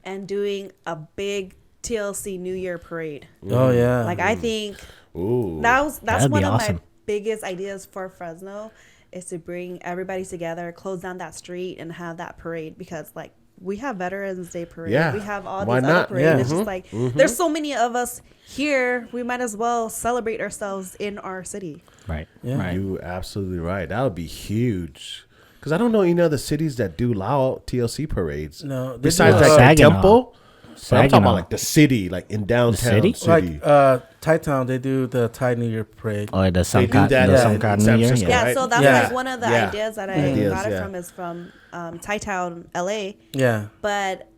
And doing a big TLC New Year parade. Oh yeah. Like I think Ooh. that's That'd be one of awesome. my biggest ideas for Fresno is to bring everybody together, close down that street, and have that parade because like we have Veterans Day parade, Yeah. we have all Why these other not? parades. Yeah. It's just like there's so many of us here. We might as well celebrate ourselves in our city. Right. Yeah. Right. You absolutely right. That would be huge. Because I don't know any other cities that do Lao TLC parades. No, they Besides do, like the Saginaw. temple. But I'm talking Saginaw. about like the city, like in downtown city? city. like Thai Town, they do the Thai New Year parade. Or the They do Sangkat, that the in Sangkat San New Year. Francisco, Yeah. Yeah, right? so that's Yeah. like one of the Yeah. ideas that I Ideas, got it yeah. from is from Thai Town, LA, Yeah. but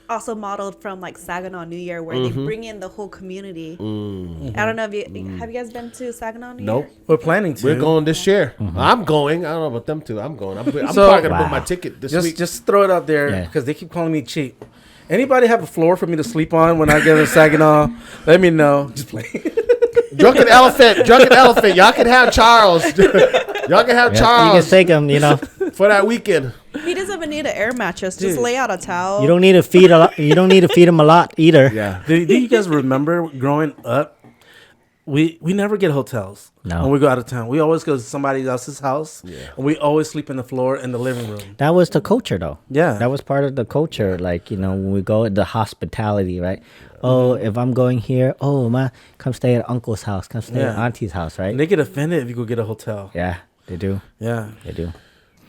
also modeled from like Saginaw New Year, where they bring in the whole community. I don't know if have you guys been to Saginaw New Nope. Year? We're planning to. We're going this year. I'm going. I don't know about them two. I'm going. I'm So- probably gonna book Wow. my ticket this Just week. just throw it out there Yeah. because they keep calling me cheap. Anybody have a floor for me to sleep on when I get in Saginaw? Let me know. Just play. Drunken elephant. Y'all can have Charles. Y'all can have You Charles can take them, for that weekend. He doesn't even need an air mattress. Just Dude. lay out a towel. You don't need to feed a lot. You don't need to feed them a lot either. Yeah. Do you guys remember growing up? We never get hotels No. when we go out of town. We always go to somebody else's house. Yeah. And we always sleep in the floor in the living room. That was the culture, though. Yeah. That was part of the culture. Like, when we go, the hospitality, right? Oh, if I'm going here, come stay at uncle's house. Come stay at Yeah. auntie's house, right? And they get offended if you go get a hotel. Yeah, they do. Yeah. They do.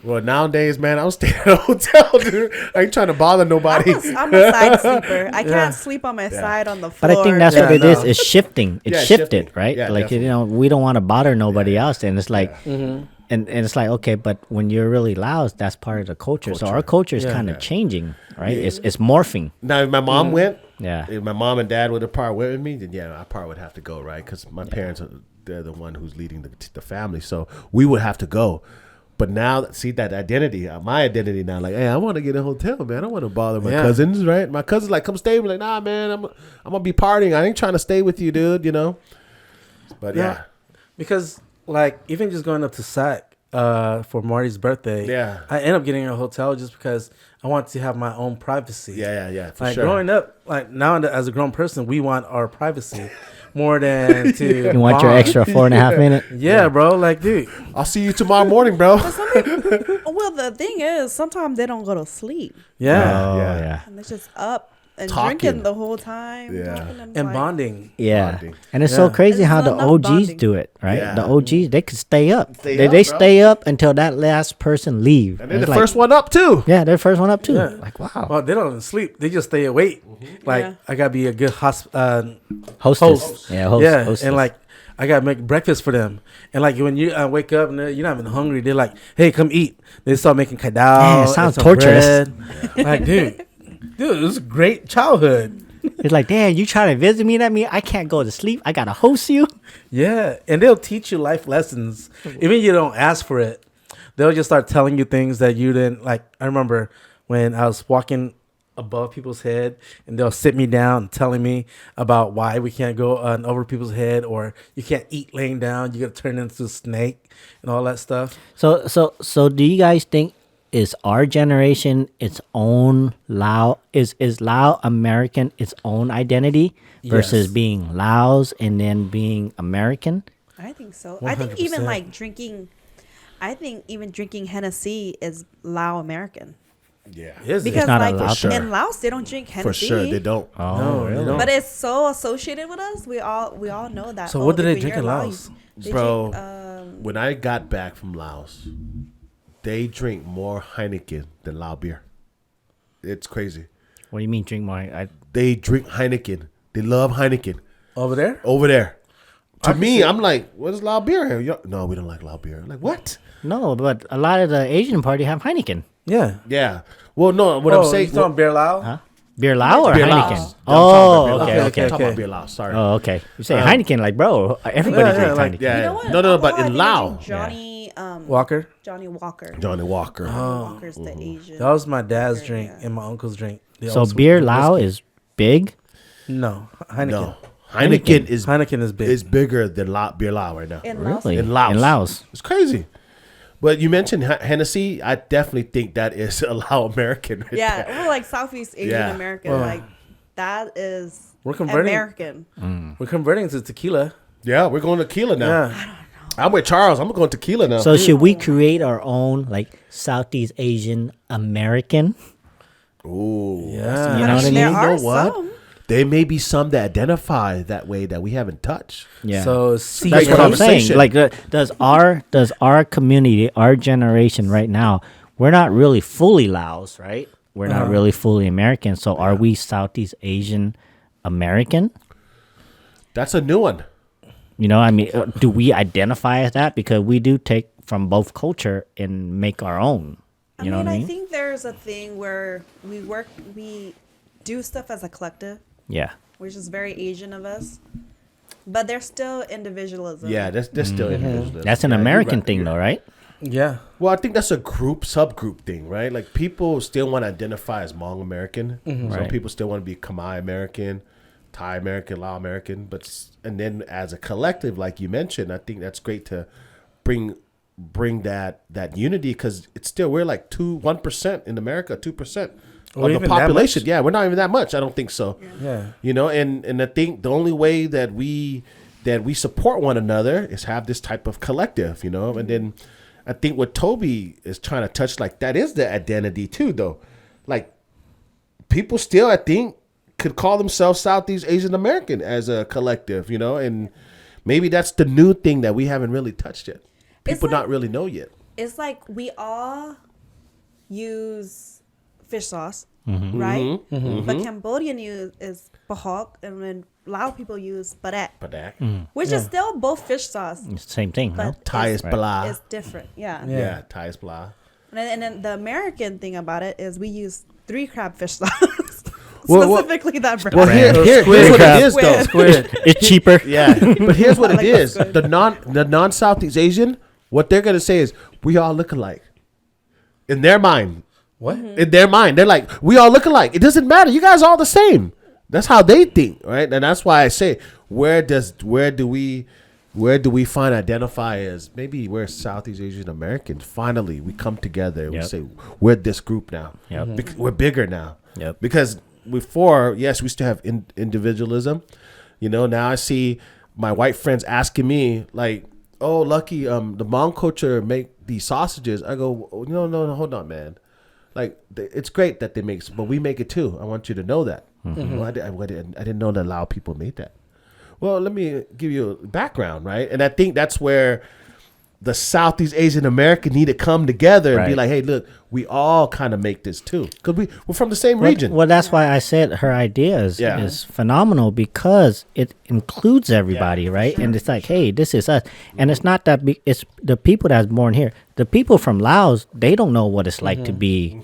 Well, nowadays, man, I'm staying at a hotel, dude. I ain't trying to bother nobody. I'm a side sleeper. I can't sleep on my side on the floor. But I think that's Yeah, what it is. no. It's shifting. It's Yeah, shifted, shifting. right? Yeah, like definitely. you know, we don't want to bother nobody else, and it's like, and it's like, okay, but when you're really Laos, that's part of the culture. So our culture is kind of changing, right? It's morphing. Now, if my mom went, Yeah. if my mom and dad would have part with me, then yeah, I probably would have to go, right? Because my parents they're the one who's leading the family, so we would have to go. But now, see that identity, my identity now, like, hey, I want to get a hotel, man. I don't want to bother my cousins, right? My cousins like, come stay with me. Like, nah, man, I'm gonna be partying. I ain't trying to stay with you, dude. You know. But yeah. Because like even just going up to SAC for Marty's birthday, Yeah. I ended up getting a hotel just because I want to have my own privacy. Yeah, for Like sure. growing up, like now as a grown person, we want our privacy more than to. You want your bond. extra 4.5 minutes? Yeah, bro. Like, dude. I'll see you tomorrow morning, bro. Well, the thing is, sometimes they don't go to sleep, Yeah. Oh Yeah. yeah. and they're just up and Talking. drinking the whole time. Yeah. talking, And like, bonding. Yeah, Bonding. and it's so Yeah. crazy There's how the not enough OGs bonding. do it, right? Yeah. The OGs, they could stay up. Stay they up, they bro. stay up until that last person leave. And they're It's the like- first one up too. Yeah, they're the first one up too. Yeah. Like wow, Well, they don't even sleep. They just stay awake. Like Yeah. I gotta be a good hostess. host. Yeah, host. Yeah, hostess. and like I gotta make breakfast for them. And like when you wake up and you're not even hungry, they're like, "Hey, come eat." They start making kadao. Man, it and sounds some torturous. bread. Like, dude, it was a great childhood. It's like, damn, you trying to visit me? That mean I can't go to sleep. I gotta host you. Yeah, and they'll teach you life lessons, even you don't ask for it. They'll just start telling you things that you didn't like. I remember when I was walking above people's head, and they'll sit me down and telling me about why we can't go over people's head, or you can't eat laying down. You got to turn into a snake and all that stuff. So do you guys think is our generation its own Lao is Lao American its own identity versus Yes. being Laos and then being American? I think so. I think even 100%. like drinking. I think even drinking Hennessy is Lao American. Yeah. Is it? Because not like allowed to. in Laos they don't drink Hennessy. For sure, they don't. Oh, No, they don't. But it's so associated with us. We all know that. So what do if they when drink you're in Laos, Laos? they Bro, drink, when I got back from Laos, they drink more Heineken than Lao beer. It's crazy. What do you mean drink more? They drink Heineken. They love Heineken Over there? over there. To can me, see- I'm like, what is Lao beer here? No, we don't like Lao beer. I'm like, what? No, but a lot of the Asian party have Heineken. Yeah. Yeah. Well, no, what I'm saying. you talking Beer Lao? Huh? Beer Lao or Beer Heineken? Laos. Oh, I'm talking about okay, Beer Laos. okay. I'm talking about okay. Beer Laos. Sorry. Oh, okay. You say Heineken, like, bro, everybody Yeah, drinks like- Heineken. Yeah. you know what? No, but Alcohol, I in think I Lao, drink Johnny Walker? Johnny Walker. Johnny Walker. Johnny Walker's the Asian. That was my dad's Walker, drink yeah. and my uncle's drink. They So always beer drink Lao whiskey. is big. No, Heineken. No. Heineken is Heineken is big. is bigger than Beer Lao right now. In Laos. Really? In Laos. In Laos. It's crazy. But you mentioned Hennessy. I definitely think that is a Lao American. Right Yeah, there. we're like Southeast Asian Yeah. American. Well, like that is We're converting. American. We're converting to tequila. Yeah, we're going tequila now. Yeah. I'm with Charles. I'm going tequila now. So should we create our own like Southeast Asian American? Ooh. Yeah. You know what I mean? There You are know what? some. There may be some that identify that way that we haven't touched. Yeah. So see, That's That's what I'm saying. conversation. Like, does our community, our generation right now, we're not really fully Laos, right? We're not really fully American. So are we Southeast Asian American? That's a new one. You know, I mean, do we identify as that? Because we do take from both culture and make our own. You know what I mean? I think there's a thing where we do stuff as a collective, Yeah. which is very Asian of us. But there's still individualism. Yeah, that's still individualism. That's an Yeah, you're American right. thing, though, right? yeah. Well, I think that's a subgroup thing, right? Like people still want to identify as Hmong American. Some Right. people still want to be Khmer American, Thai American, Lao American. And then as a collective, like you mentioned, I think that's great to bring that unity because it's still we're like 1% in America, 2% Or of the even that population. much? Yeah, we're not even that much. I don't think so. Yeah. You know, and I think the only way that we support one another is have this type of collective, you know. And then I think what Toby is trying to touch, like that is the identity too, though. Like people still, I think, could call themselves Southeast Asian American as a collective, you know, and maybe that's the new thing that we haven't really touched yet. People like- not really know yet. it's like we all use fish sauce, Mm-hmm. right? But Cambodian is bahok, and then Lao people use badak, which is still both fish sauce, Same thing, no? but Thai is blah. it's different. Yeah. Yeah, Thai is blah. And then the American thing about it is we use 3 crab fish sauce. Well, Specifically that brand. Well, here's what it is, though. Squid. It's cheaper. Yeah, but here's what I it like is. that The non Southeast Asian, what they're gonna say is we all look alike. In their mind, What? in their mind, they're like we all look alike. It doesn't matter. You guys are all the same. That's how they think, right? And that's why I say where do we find identify as maybe we're Southeast Asian Americans. Finally, we come together. And we Yep. say we're this group now. Yep. We're bigger now. Yep. Because before, yes, we still have individualism. You know, now I see my white friends asking me like, "Oh, Lucky, the Hmong culture make these sausages." I go, "No, hold on, man. Like, it's great that they make, but we make it too. I want you to know that. Well, I didn't know that Lao people made that. Well, let me give you a background, right? And I think that's where the Southeast Asian American need to come together and be Right. like, hey, look, we all kind of make this too. Because we're from the same region. Well, that's why I said her idea is phenomenal because it includes everybody, right? And it's like, hey, this is us. And it's not that it's the people that's born here. The people from Laos, they don't know what it's like to be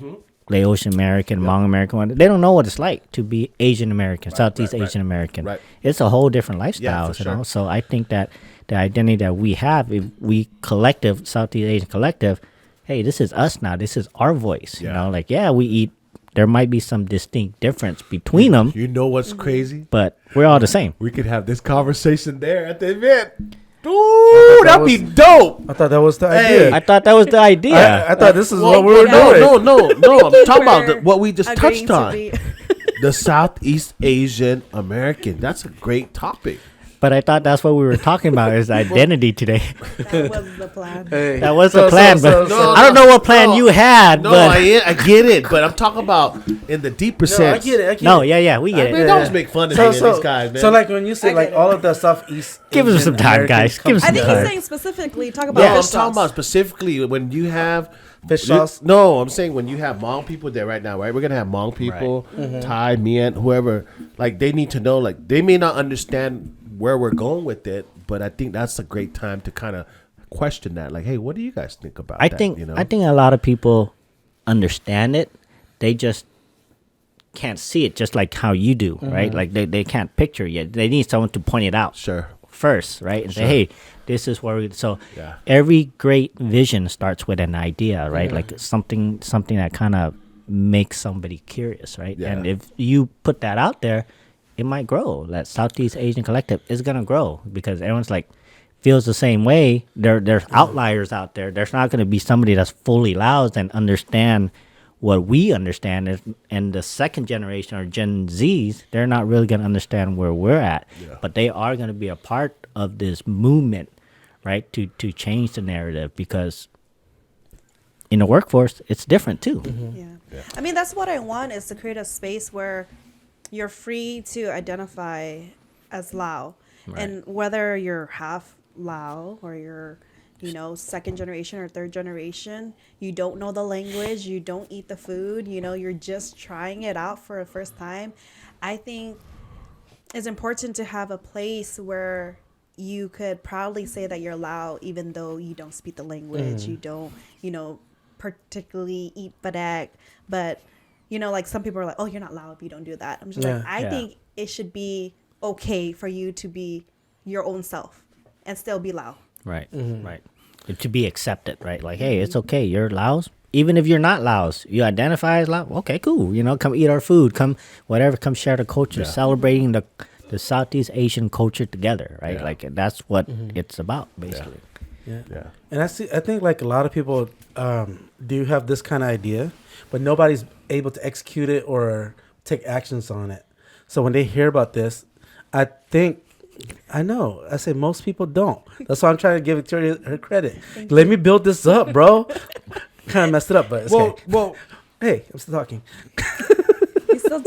Laotian American, Hmong American. They don't know what it's like to be Asian American, Southeast Asian American. Right. It's a whole different lifestyle, for you know? sure. So I think that the identity that we have, if we collective, Southeast Asian collective, hey, this is us now. This is our voice. You know, like, yeah, we eat. There might be some distinct difference between them, You know what's crazy? but we're all the same. We could have this conversation there at the event. Ooh, that'd be dope. I thought that was the Hey, idea. I thought that was the idea. I thought this is what we were doing. No. I'm talking about We're what we just agreeing touched to on. be- The Southeast Asian American. That's a great topic. But I thought that's what we were talking about is identity today. That was the plan. Hey. That was So- the plan, so- but so- I don't know what plan you had. No, but I get it, but I'm talking about in the deeper No, I sense. get it. no, yeah, we get Man, it. don't always make fun of So, these guys, man. so like when you say I like get all it. of the Southeast, Give us Asian some time, Americans guys. come Give us I some think time. he's saying specifically talk about no, I'm fish talking sauce. about specifically when you have Fish sauce? No, I'm saying when you have Hmong people there right now, right? We're gonna have Hmong people, Thai, Mien, whoever. Like they need to know. Like they may not understand where we're going with it, but I think that's a great time to kind of question that. Like, hey, what do you guys think about I that? think you know? I think a lot of people understand it. They just can't see it, just like how you do, right? Like they can't picture it yet. They need someone to point it out Sure. first, right? And say, hey, this is where we. So Yeah. every great vision starts with an idea, right? Like something that kind of makes somebody curious, right? Yeah. And if you put that out there, it might grow. That Southeast Asian collective is gonna grow because everyone's like feels the same way. There's outliers out there. There's not gonna be somebody that's fully Laos and understand what we understand. And the second generation or Gen Zs, they're not really gonna understand where we're at. Yeah. But they are gonna be a part of this movement, right? To change the narrative because in the workforce, it's different too. Yeah. I mean, that's what I want is to create a space where you're free to identify as Lao. And whether you're half Lao or you're, second generation or third generation, you don't know the language, you don't eat the food, you're just trying it out for the first time. I think it's important to have a place where you could proudly say that you're Lao even though you don't speak the language, you don't, particularly eat badak, but like some people are like, oh, you're not Lao if you don't do that. I'm just like, I think it should be okay for you to be your own self and still be Lao. Right, right. To be accepted, right? Like, hey, it's okay. You're Laos. Even if you're not Laos, you identify as Lao. Okay, cool. Come eat our food. Come, whatever. Come share the culture. Celebrating the Southeast Asian culture together, right? Yeah. Like that's what it's about, basically. Yeah. And I think like a lot of people do have this kind of idea, but nobody's able to execute it or take actions on it. So when they hear about this, I say most people don't. That's why I'm trying to give Victoria her credit. Let me build this up, bro. Kind of messed it up, but it's okay. Well, Hey, I'm still talking.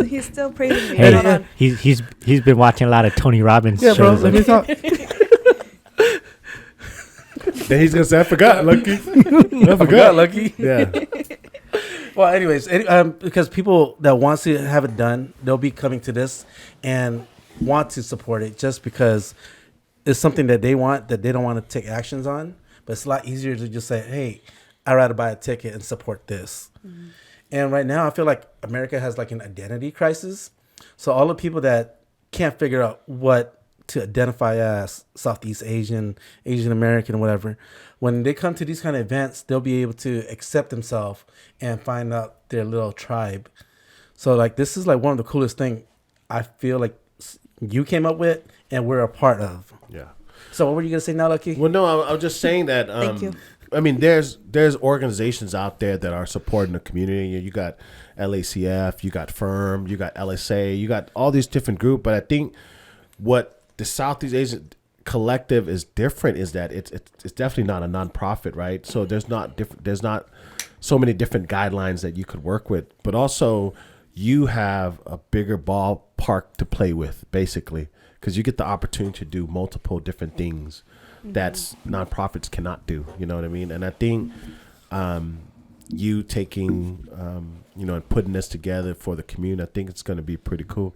He's still praising me. Hey, Hold on. he's been watching a lot of Tony Robbins Yeah, bro. shows. Let me talk. Then he's gonna say, "I forgot, Lucky. I Forgot, Lucky. Yeah. Well, anyways, because people that wants to have it done, they'll be coming to this and want to support it just because it's something that they want that they don't want to take actions on. But it's a lot easier to just say, "Hey, I'd rather buy a ticket and support this." Mm-hmm. And right now, I feel like America has like an identity crisis. So all the people that can't figure out what to identify as Southeast Asian, Asian American, whatever, when they come to these kind of events, they'll be able to accept themselves and find out their little tribe. So like this is like one of the coolest thing I feel like you came up with and we're a part of. Yeah. So what were you gonna say now, Lucky? Well, no, I was just saying that. Thank you. I mean, there's organizations out there that are supporting the community. You got LACF, you got Firm, you got LSA, you got all these different groups. But I think what the Southeast Asian Collective is different is that it's definitely not a nonprofit, right? So there's not so many different guidelines that you could work with, but also you have a bigger ballpark to play with, basically, because you get the opportunity to do multiple different things that's nonprofits cannot do. You know what I mean? And I think you taking and putting this together for the community, I think it's going to be pretty cool.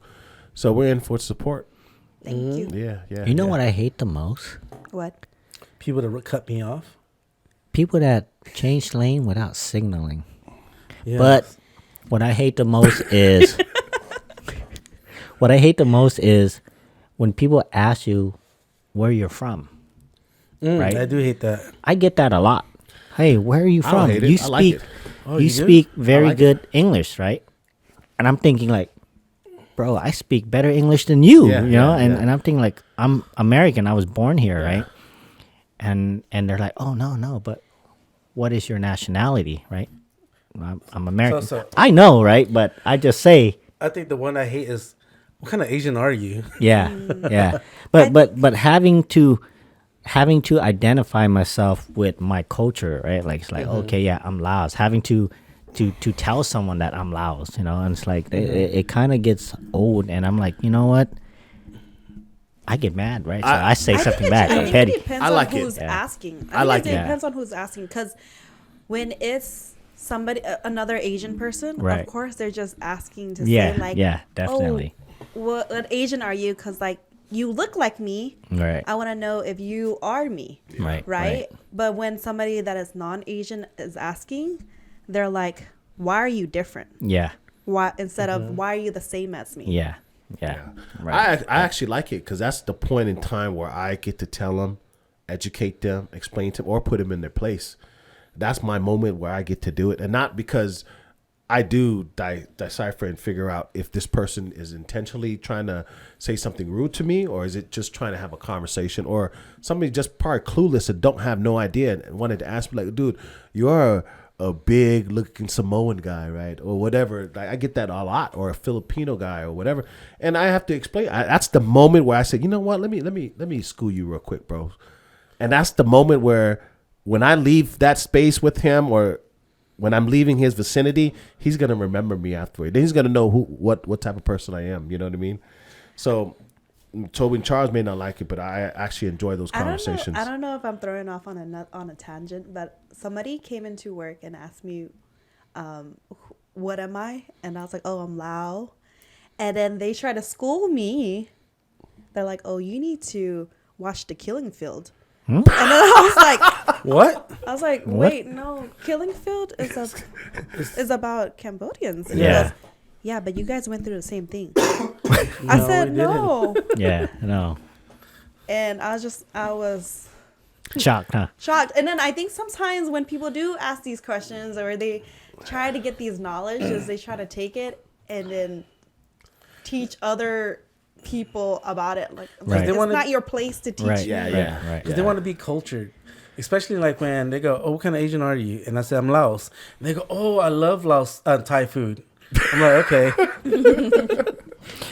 So we're in for support. Thank you. Yeah. You know what I hate the most? What? People that cut me off. People that change lane without signaling. Yes. But what I hate the most is when people ask you where you're from. Right? I do hate that. I get that a lot. Hey, where are you I don't from? hate it. You I like speak it. Oh, you you do? speak very like good English, right? And I'm thinking like, bro, I speak better English than you, Yeah, you know? yeah, And yeah. and I'm thinking like, I'm American. I was born here, right? And they're like, oh, no, but what is your nationality, right? I'm American. So- I know, right? But I just say, I think the one I hate is, what kind of Asian are you? yeah, yeah. But having to identify myself with my culture, right? Like it's like, okay, yeah, I'm Laos. Having to tell someone that I'm Laos, you know, and it's like it kind of gets old, and I'm like, you know what? I get mad, right? So I say something back. I'm petty. It depends I on like it. who's Yeah. asking. I like it it. depends on who's asking, because when it's somebody, another Asian person, Right. of course they're just asking to Yeah, say like, yeah, definitely. Oh, what Asian are you? Because like you look like me. Right. I want to know if you are me. Right. But when somebody that is non-Asian is asking, they're like, why are you different? Yeah. Why, instead of why are you the same as me? Yeah. Right. I actually like it because that's the point in time where I get to tell them, educate them, explain to them, or put them in their place. That's my moment where I get to do it, and not because I do decipher and figure out if this person is intentionally trying to say something rude to me, or is it just trying to have a conversation, or somebody just probably clueless and don't have no idea and wanted to ask me like, dude, you're a big looking Samoan guy, right? Or whatever. Like, I get that a lot, or a Filipino guy or whatever. And I have to explain. That's the moment where I say, you know what? Let me school you real quick, bro. And that's the moment where when I leave that space with him, or when I'm leaving his vicinity, he's going to remember me afterward. Then he's going to know what type of person I am. You know what I mean? So Toby and Charles may not like it, but I actually enjoy those conversations. I don't know if I'm throwing off on a tangent, but somebody came into work and asked me, what am I? And I was like, oh, I'm Lao. And then they try to school me. They're like, oh, you need to watch The Killing Field. And then I was like, What? I was like, wait, no, Killing Field is about Cambodians. And he Yeah. goes, yeah, but you guys went through the same thing. I said, we no. Yeah. No. And I was Shocked, huh? shocked. And then I think sometimes when people do ask these questions, or they try to get these knowledge, is they try to take it and then teach other people about it. Like, Right. it's They wanna- not your place to teach Right. you. Right. Because they want to be cultured. Especially like when they go, oh, what kind of Asian are you? And I say, I'm Laos. And they go, oh, I love Laos Thai food. I'm like, okay.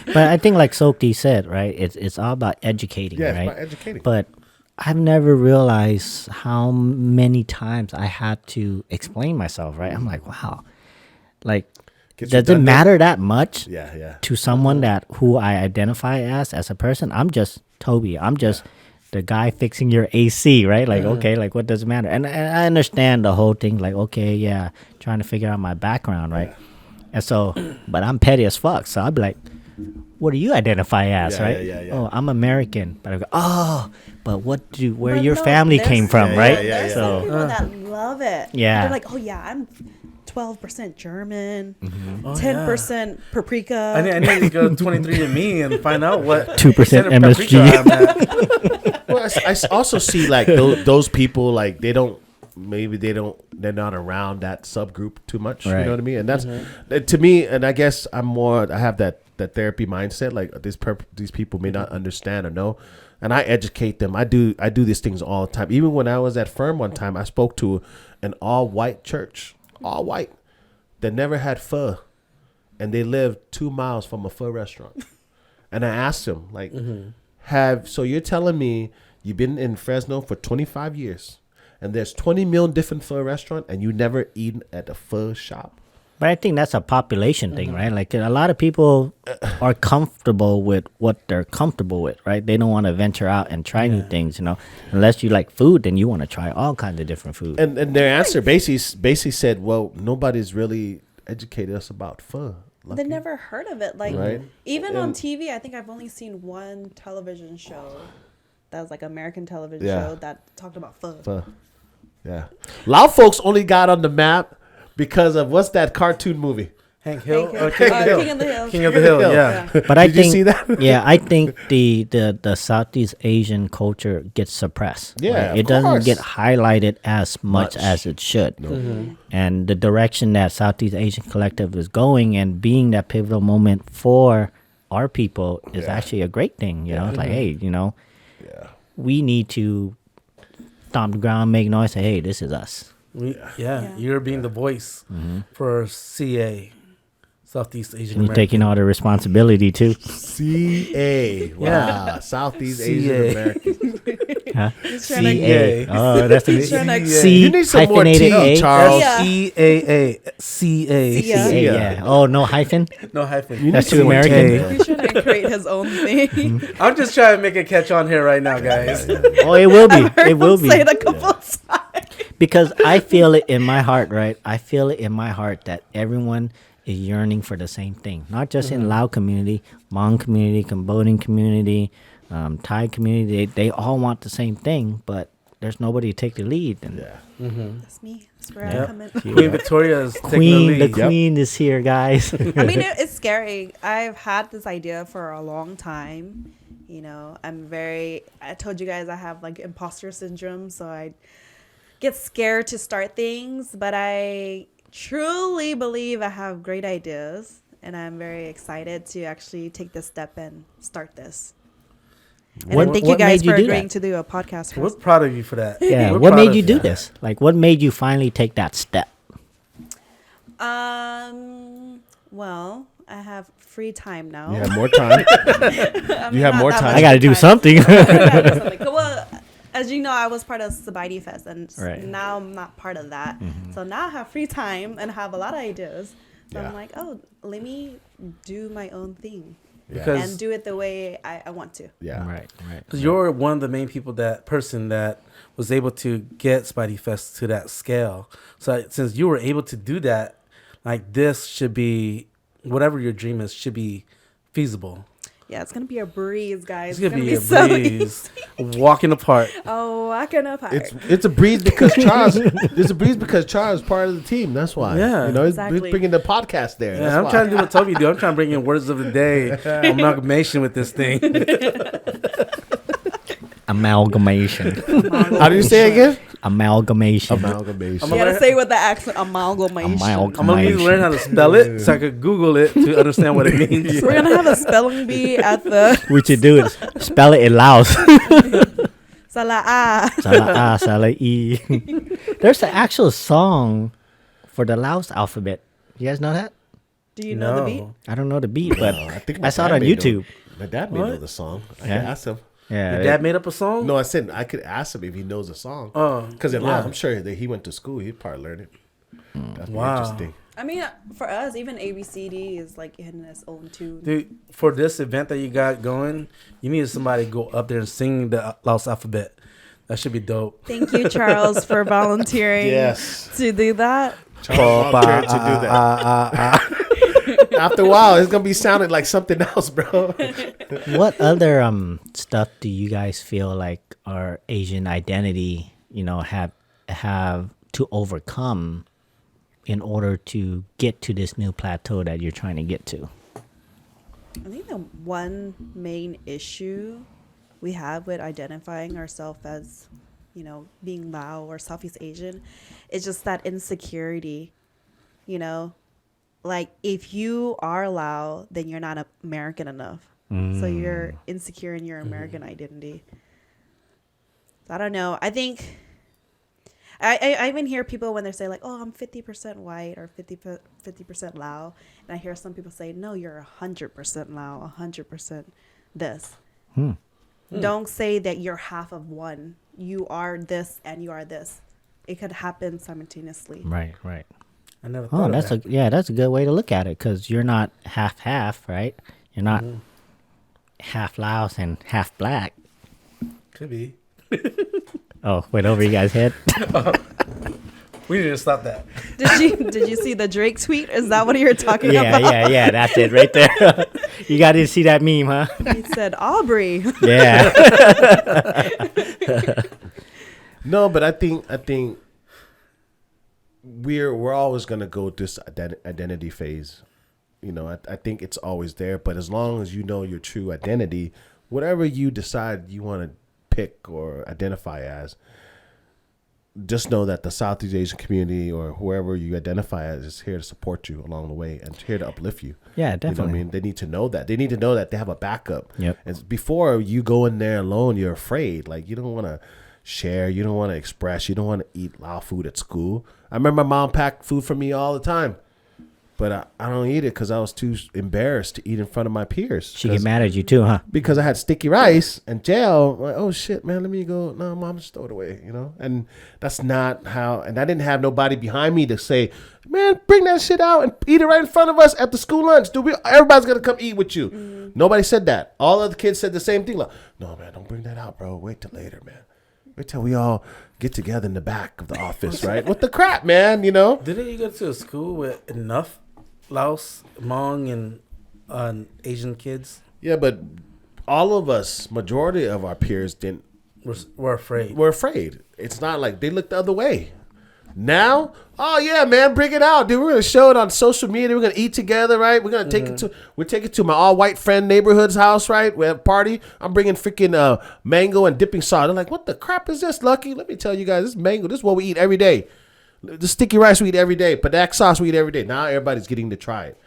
But I think like Sokti said, right? It's all about educating, Yeah, right? it's about educating. But I've never realized how many times I had to explain myself, right? I'm like, wow. Like, Gets does it redundant. matter that much Yeah. to someone that who I identify as a person? I'm just Toby. I'm just the guy fixing your AC, right? Like, okay, like what does it matter? And I understand the whole thing, like, okay, yeah, trying to figure out my background, right? And so, but I'm petty as fuck, so I'd be like, what do you identify as, right? Yeah. Oh, I'm American, but I go, oh, but where But your no, family there's- came from, Yeah, right? yeah, There's yeah. some people that love it. Yeah. They're like, oh yeah, I'm 12% German, Oh, 10% paprika. I need to go 23andMe and find out what 2% percent of MSG. paprika I'm at. Well, I also see like those people like they're not around that subgroup too much. You Right. know what I mean? And that's to me. And I guess I have that therapy mindset. Like these people may not understand or know, and I educate them. I do these things all the time. Even when I was at Firm one time, I spoke to an all white church, all white, that never had pho, and they lived 2 miles from a pho restaurant. And I asked them like, so you're telling me you've been in Fresno for 25 years and there's 20 million different pho restaurants and you never eaten at a pho shop? But I think that's a population thing, right? Like a lot of people are comfortable with what they're comfortable with, right? They don't want to venture out and try new things, Unless you like food, then you want to try all kinds of different food. And their answer basically said, well, nobody's really educated us about pho. They never heard of it. Like Right. even on TV, I think I've only seen one television show that was like American television show that talked about pho. Pho. Yeah. A lot of folks only got on the map because of what's that cartoon movie? Hank Hill? King of the Hill. King of the Hill, yeah. But I Did you think, see that? yeah, I think the Southeast Asian culture gets suppressed. Yeah, right? It of doesn't course. get highlighted as much as it should. And the direction that Southeast Asian Collective is going and being that pivotal moment for our people is actually a great thing. It's like, hey, we need to stomp the ground, make noise, say, hey, this is us. You're being the voice for CA, Southeast Asian You're American. taking all the responsibility too. CA. Wow. Yeah. Southeast CA. Asian American. Huh? trying to- CA. Oh, that's He's trying a to- C You need some more hyphenated tea, A. Charles. Yeah. CAA. CA. Yeah. CA, yeah. Oh, no hyphen? No hyphen. You That's need too some more American. tea. He's trying to create his own thing. I'm just trying to make a catch on here right now, guys. Oh, it will be. I heard It will him be. say it a couple times. Because I feel it in my heart, right? I feel it in my heart that everyone is yearning for the same thing. Not just in Lao community, Hmong community, Cambodian community, Thai community. They all want the same thing, but there's nobody to take the lead. And That's me. That's where Yep. I come in. Queen Victoria is taking Queen, the the lead. queen is here, guys. I mean, it's scary. I've had this idea for a long time. I told you guys I have like imposter syndrome, so I get scared to start things, but I truly believe I have great ideas, and I'm very excited to actually take this step and start this. And What- then thank you what guys made you for do agreeing that? to do a podcast for We're us. proud of you for that. Yeah. We're What proud made of you do this? Like, what made you finally take that step? Well, I have free time now. You have more time. You have more time. I got to do something. Well, as you know, I was part of Sabaidi Fest, and Right. now I'm not part of that. So now I have free time and have a lot of ideas. So Yeah. I'm like, oh, let me do my own thing Because and do it the way I want to. Yeah. Right. Because you're one of the main people person that was able to get Spidey Fest to that scale. So since you were able to do that, like this should be, whatever your dream is, should be feasible. Yeah, it's gonna be a breeze, guys. It's gonna be a so breeze, walking apart. Oh, walking apart. It's a breeze because Charles. It's a breeze because Charles is part of the team. That's why. Yeah. he's Exactly. bringing the podcast there. Yeah, That's I'm why. trying to do what Toby do. I'm trying to bring in words of the day, amalgamation with this thing. Amalgamation. How do you say it again? Amalgamation. Amalgamation. You gotta say it with the accent, amalgamation. I'm gonna need to learn how to spell it so I could Google it to understand what it means. So we're gonna have a spelling bee at the What you do is spell it in Laos. Sala'a. Sala A, Sala E. There's an actual song for the Laos alphabet. You guys know that? Do you know the beat? I don't know the beat, but I think I saw it my on dad may YouTube. My dad may know the song. I could Yeah. ask him. Yeah. Your dad made up a song? No, I said I could ask him if he knows the song. Oh, Because yeah. I'm sure that he went to school. He'd probably learn it. That'd be Wow. interesting. I mean, for us, even ABCD is like in its own tune. Dude, for this event that you got going, you need somebody to go up there and sing the Laos alphabet. That should be dope. Thank you, Charles, for volunteering Yes. to do that. Charles volunteered to do that. After a while, it's gonna be sounding like something else, bro. What other stuff do you guys feel like our Asian identity, have to overcome in order to get to this new plateau that you're trying to get to? I think the one main issue we have with identifying ourselves as, being Lao or Southeast Asian is just that insecurity, Like, if you are Lao, then you're not American enough. So you're insecure in your American identity. So I don't know. I think I even hear people when they say like, "Oh, I'm 50% white or 50% Lao," and I hear some people say, "No, you're 100% Lao, 100% this." Don't say that you're half of one. You are this and you are this. It could happen simultaneously. Right. I never thought of that. That's a good way to look at it, because you're not half, right? You're not half Laos and half black. Could be. Oh, wait, over you guys' head. We need to stop that. Did you see the Drake tweet? Is that what you're talking about? Yeah. That's it right there. You got to see that meme, huh? He said Aubrey. Yeah. No, but I think we're always gonna go through this identity phase. I think it's always there. But as long as you know your true identity, whatever you decide you want to pick or identify as, just know that the Southeast Asian community or whoever you identify as is here to support you along the way and here to uplift you. Yeah, definitely. You know what I mean? They need to know that. They need to know that they have a backup. Yep. And before you go in there alone, you're afraid. Like, you don't want to share. You don't want to express. You don't want to eat Lao food at school. I remember my mom packed food for me all the time. But I don't eat it because I was too embarrassed to eat in front of my peers. She get mad at you too, huh? Because I had sticky rice and jail. Like, oh shit, man, let me go. No, mom, just throw it away, And that's not how. And I didn't have nobody behind me to say, man, bring that shit out and eat it right in front of us at the school lunch. Everybody's gonna come eat with you. Nobody said that. All of the kids said the same thing. Like, no, man, don't bring that out, bro. Wait till later, man. Wait till we all get together in the back of the office, right? What the crap, man? Didn't you go to a school with enough Laos, Hmong, and Asian kids? Yeah, but all of us, majority of our peers We're afraid. We're afraid. It's not like they look the other way. Now, oh yeah, man, bring it out, dude. We're gonna show it on social media. We're gonna eat together, right? We're gonna take it to my all white friend neighborhood's house, right? We have a party. I'm bringing freaking mango and dipping sauce. They're like, what the crap is this, Lucky? Let me tell you guys, this mango. This is what we eat every day. The sticky rice we eat every day. Padak sauce we eat every day. Now everybody's getting to try it.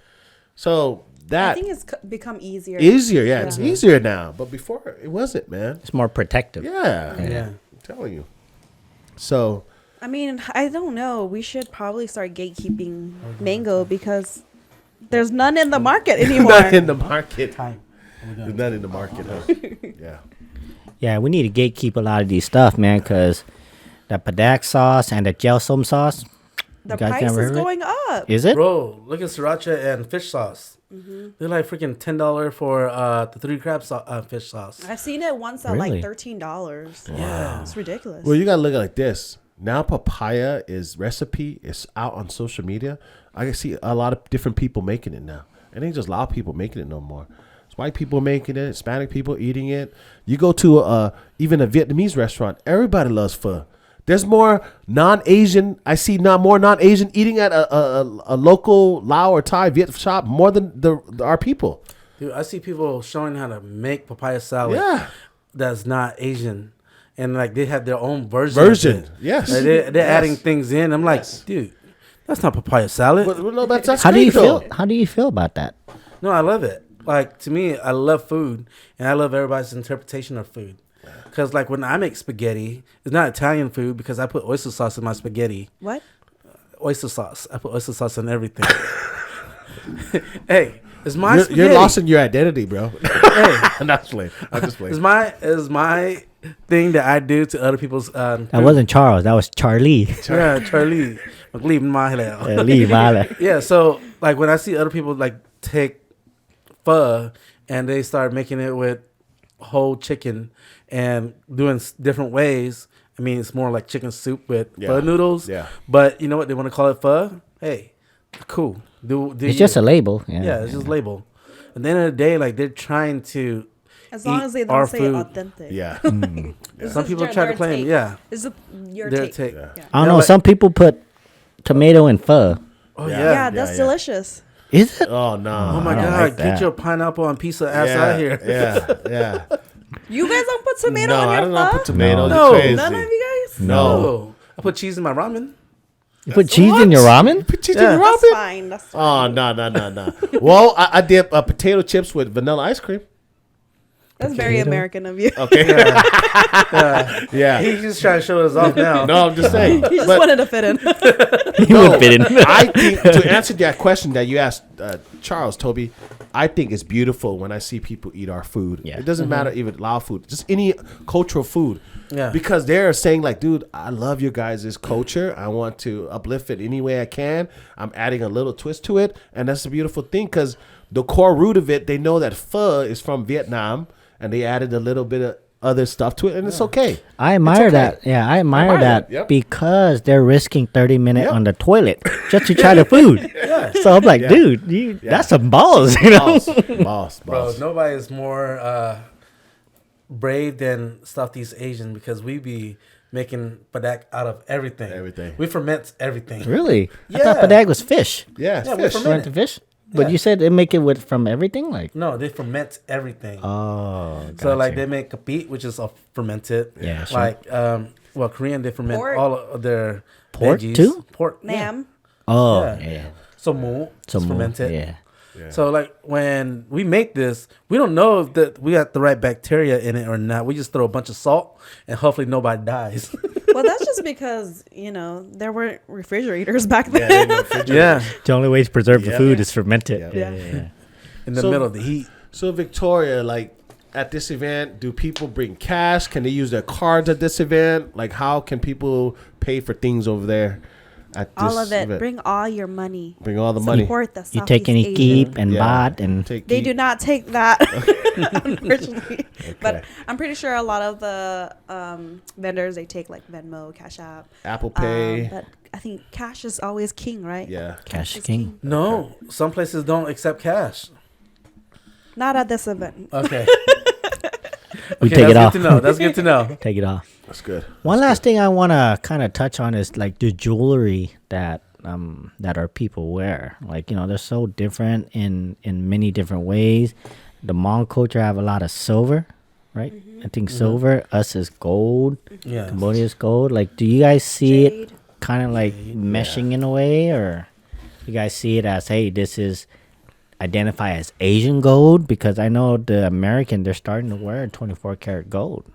So that I think it's become easier. Yeah. It's easier now. But before it wasn't, man. It's more protective. Yeah. Yeah. I'm telling you. So I mean, I don't know. We should probably start gatekeeping mango because there's none in the market anymore. Not in the market. Time. There's none in the market, huh? Yeah. Yeah, we need to gatekeep a lot of these stuff, man, because the padak sauce and the gel som sauce. The you guys price never is heard of it? going up. Is it? Bro, look at sriracha and fish sauce. They're like freaking $10 for the 3 crab fish sauce. I've seen it once at Really? like $13. Yeah. It's ridiculous. Well, you gotta look at it like this. Now papaya recipe is out on social media. I can see a lot of different people making it now. It ain't just Lao people making it no more. It's white people making it, Hispanic people eating it. You go to even a Vietnamese restaurant, everybody loves pho. There's more non-Asian. I see more non-Asian eating at a local Lao or Thai Viet shop more than our people. Dude, I see people showing how to make papaya salad. Yeah. That's not Asian. And like they have their own version. of it. Yes. Like, they're adding things in. I'm like, dude, that's not papaya salad. But, no, that's How do you great, though. feel? How do you feel about that? No, I love it. Like, to me, I love food. And I love everybody's interpretation of food. Because, like, when I make spaghetti, it's not Italian food because I put oyster sauce in my spaghetti. What? Oyster sauce. I put oyster sauce in everything. Hey, it's my spaghetti. You're lost in your identity, bro. Hey, I'm not playing. I'm just playing. It's my thing that I do to other people's. That wasn't Charles. That was Charlie. Yeah, Charlie. Leave my Lee Vale. Yeah, so like when I see other people like take pho and they start making it with whole chicken and doing different ways. I mean, it's more like chicken soup with pho noodles. Yeah. But you know what? They want to call it pho. Hey, cool. Do It's just a label. Yeah, it's just a label. At the end of the day, like they're trying to As long eat as they our don't say food. authentic. Yeah. Some people try to claim, This is your their take. take. Yeah. I don't know. like- Some people put tomato in pho. Oh Yeah. yeah. Yeah, that's delicious. Is it? Oh no. Oh my I don't God! like Get that. your pineapple and pizza ass out here. Yeah. You guys don't put tomato No, on your I don't know. pho? Put tomato. No. Crazy. None of you guys? No. Oh, I put cheese in my ramen. You put cheese in your ramen? Put cheese Yeah. in your That's ramen? fine. That's fine. Oh no. Well, I dip potato chips with vanilla ice cream. That's very American of you. Okay. Yeah. He's just trying to show us off now. No, I'm just saying. He just But wanted to fit in. You would fit in. I think to answer that question that you asked, Charles, Toby, I think it's beautiful when I see people eat our food. Yeah. It doesn't matter even Lao food, just any cultural food. Yeah. Because they're saying like, dude, I love your guys' culture. I want to uplift it any way I can. I'm adding a little twist to it, and that's a beautiful thing because the core root of it, they know that pho is from Vietnam, and they added a little bit of other stuff to it, and it's okay. I admire okay. that. Yeah, I admire that Yep. because they're risking 30 minutes Yep. on the toilet just to try the food. So I'm like, dude, that's some balls, you know? Boss. Bro, nobody is more brave than Southeast Asian because we be making padak out of everything. Everything. We ferment everything. Really? I Yeah. thought padag was fish. Yeah, Yeah, we fish. ferment Ferment the fish? But you said they make it with from everything? Like, No, they ferment everything. oh, So like gotcha. they make kapit, which is fermented. Yeah, sure. Like Korean they ferment Pork. all of their Pork veggies. too? Pork. Yeah. Lamb. Oh, Yeah. yeah. So mu So is fermented. yeah. So like when we make this, we don't know if that we got the right bacteria in it or not. We just throw a bunch of salt and hopefully nobody dies. Well, that's just because, there weren't refrigerators back then. Yeah. The only way to preserve the Yeah. food is ferment it. Yeah. Yeah. In the So- middle of the heat. So Victoria, like at this event, do people bring cash? Can they use their cards at this event? Like how can people pay for things over there at this All of it. event? Bring all your money. Bring all the money. Support the You Southeast take any Asian. keep and baht and They do not take that, unfortunately. But Okay. I'm pretty sure a lot of the vendors, they take like Venmo, Cash App. Apple Pay. But I think cash is always king, right? Yeah. cash is king. No, some places don't accept cash. Not at this event. Okay. We Okay, take it that's off. good to know. That's good to know. Take it off. That's good. One last thing I want to kind of touch on is like the jewelry that our people wear. Like, they're so different in many different ways. The Hmong culture have a lot of silver, right? I think silver, us is gold, Yeah. Cambodia is gold. Like, do you guys see it Jade. kind of like meshing in a way, or you guys see it as, hey, this is identify as Asian gold? Because I know the American, they're starting to wear 24 karat gold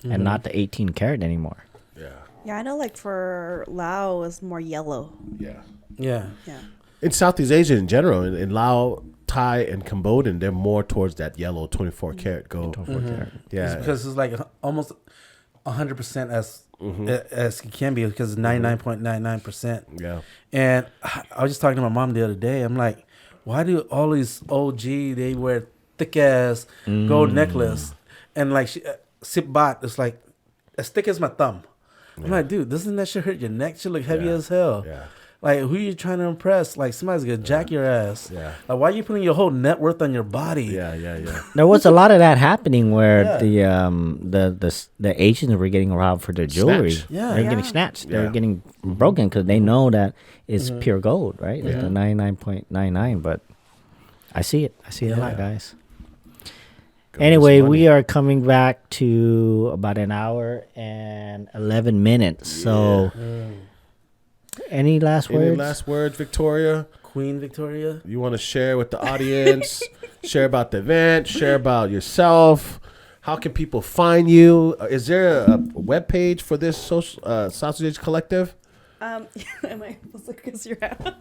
and not the 18 karat anymore. Yeah. Yeah, I know like for Lao is more yellow. Yeah. Yeah. Yeah. In Southeast Asia in general, in Lao, Thai, and Cambodian, they're more towards that yellow 24 karat gold. 24 karat. Yeah. It's because it's like almost 100% as it can be because it's 99.99%. Yeah. And I was just talking to my mom the other day. I'm like, why do all these OG, they wear thick ass gold necklace and like sip bot is like as thick as my thumb. I'm like, dude, doesn't that shit hurt your neck? Shit look heavy as hell. Yeah. Like, who you trying to impress? Like, somebody's gonna jack your ass. Yeah. Like, why are you putting your whole net worth on your body? Yeah. There was a lot of that happening where Yeah. the Asians were getting robbed for their jewelry. Snatched. Yeah. They're Yeah. getting snatched. Yeah. They're getting broken because they know that it's pure gold, right? It's the 99.99. But I see it. I see it a lot, guys. Anyway, we are coming back to about an hour and 11 minutes. So, any last words? Any last words, Victoria? Queen Victoria. You want to share with the audience? Share about the event. Share about yourself. How can people find you? Is there a web page for this social Sausage Collective? Am I supposed to kiss your hand?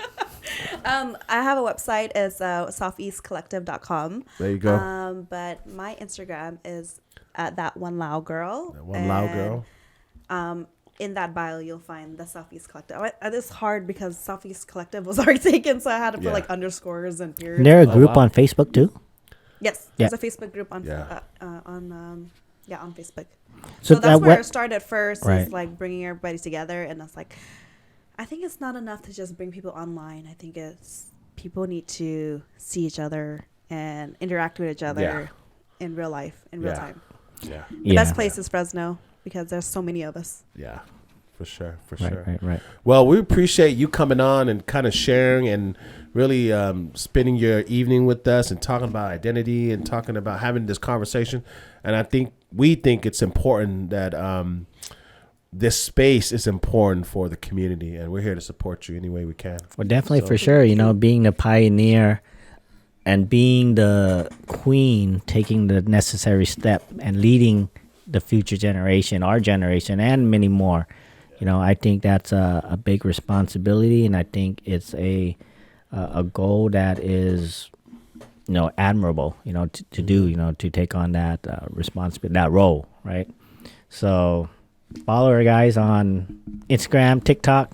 I have a website. It's southeastcollective.com. There you go. But my Instagram is at that one loud girl. That one loud girl. In that bio, you'll find the Southeast Collective. It's hard because Southeast Collective was already taken, so I had to put like underscores and periods. And there a group on Facebook too? Yes, Yeah. there's a Facebook group on on Facebook. So So that's that where what- it started first. Right. Is like bringing everybody together, and it's like, I think it's not enough to just bring people online. I think it's people need to see each other and interact with each other in real life, in real time. Yeah. The best place is Fresno because there's so many of us. Yeah. For sure. For Right, sure. right. Well, we appreciate you coming on and kind of sharing and really spending your evening with us and talking about identity and talking about having this conversation. And I think we think it's important that this space is important for the community, and we're here to support you any way we can. Well, definitely for sure. You know, being the pioneer and being the queen, taking the necessary step and leading the future generation, our generation, and many more. You know, I think that's a big responsibility, and I think it's a goal that is, you know, admirable. You know, to do. You know, to take on that responsibility, that role, right? So, follow our guys on Instagram, TikTok,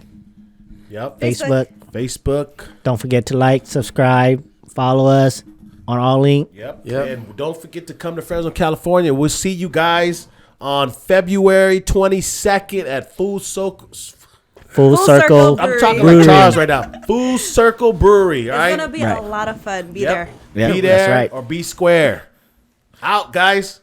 Yep. Facebook. Facebook. Don't forget to like, subscribe, follow us on all link. Yep. Yep. And don't forget to come to Fresno, California. We'll see you guys on February 22nd at Full Circle Circle. Brewery. I'm talking Brewery. like Charles right now. Full Circle Brewery. All It's right. gonna be Right. a lot of fun. Be Yep. there. Yeah, Be that's there right. or be square. Out, guys.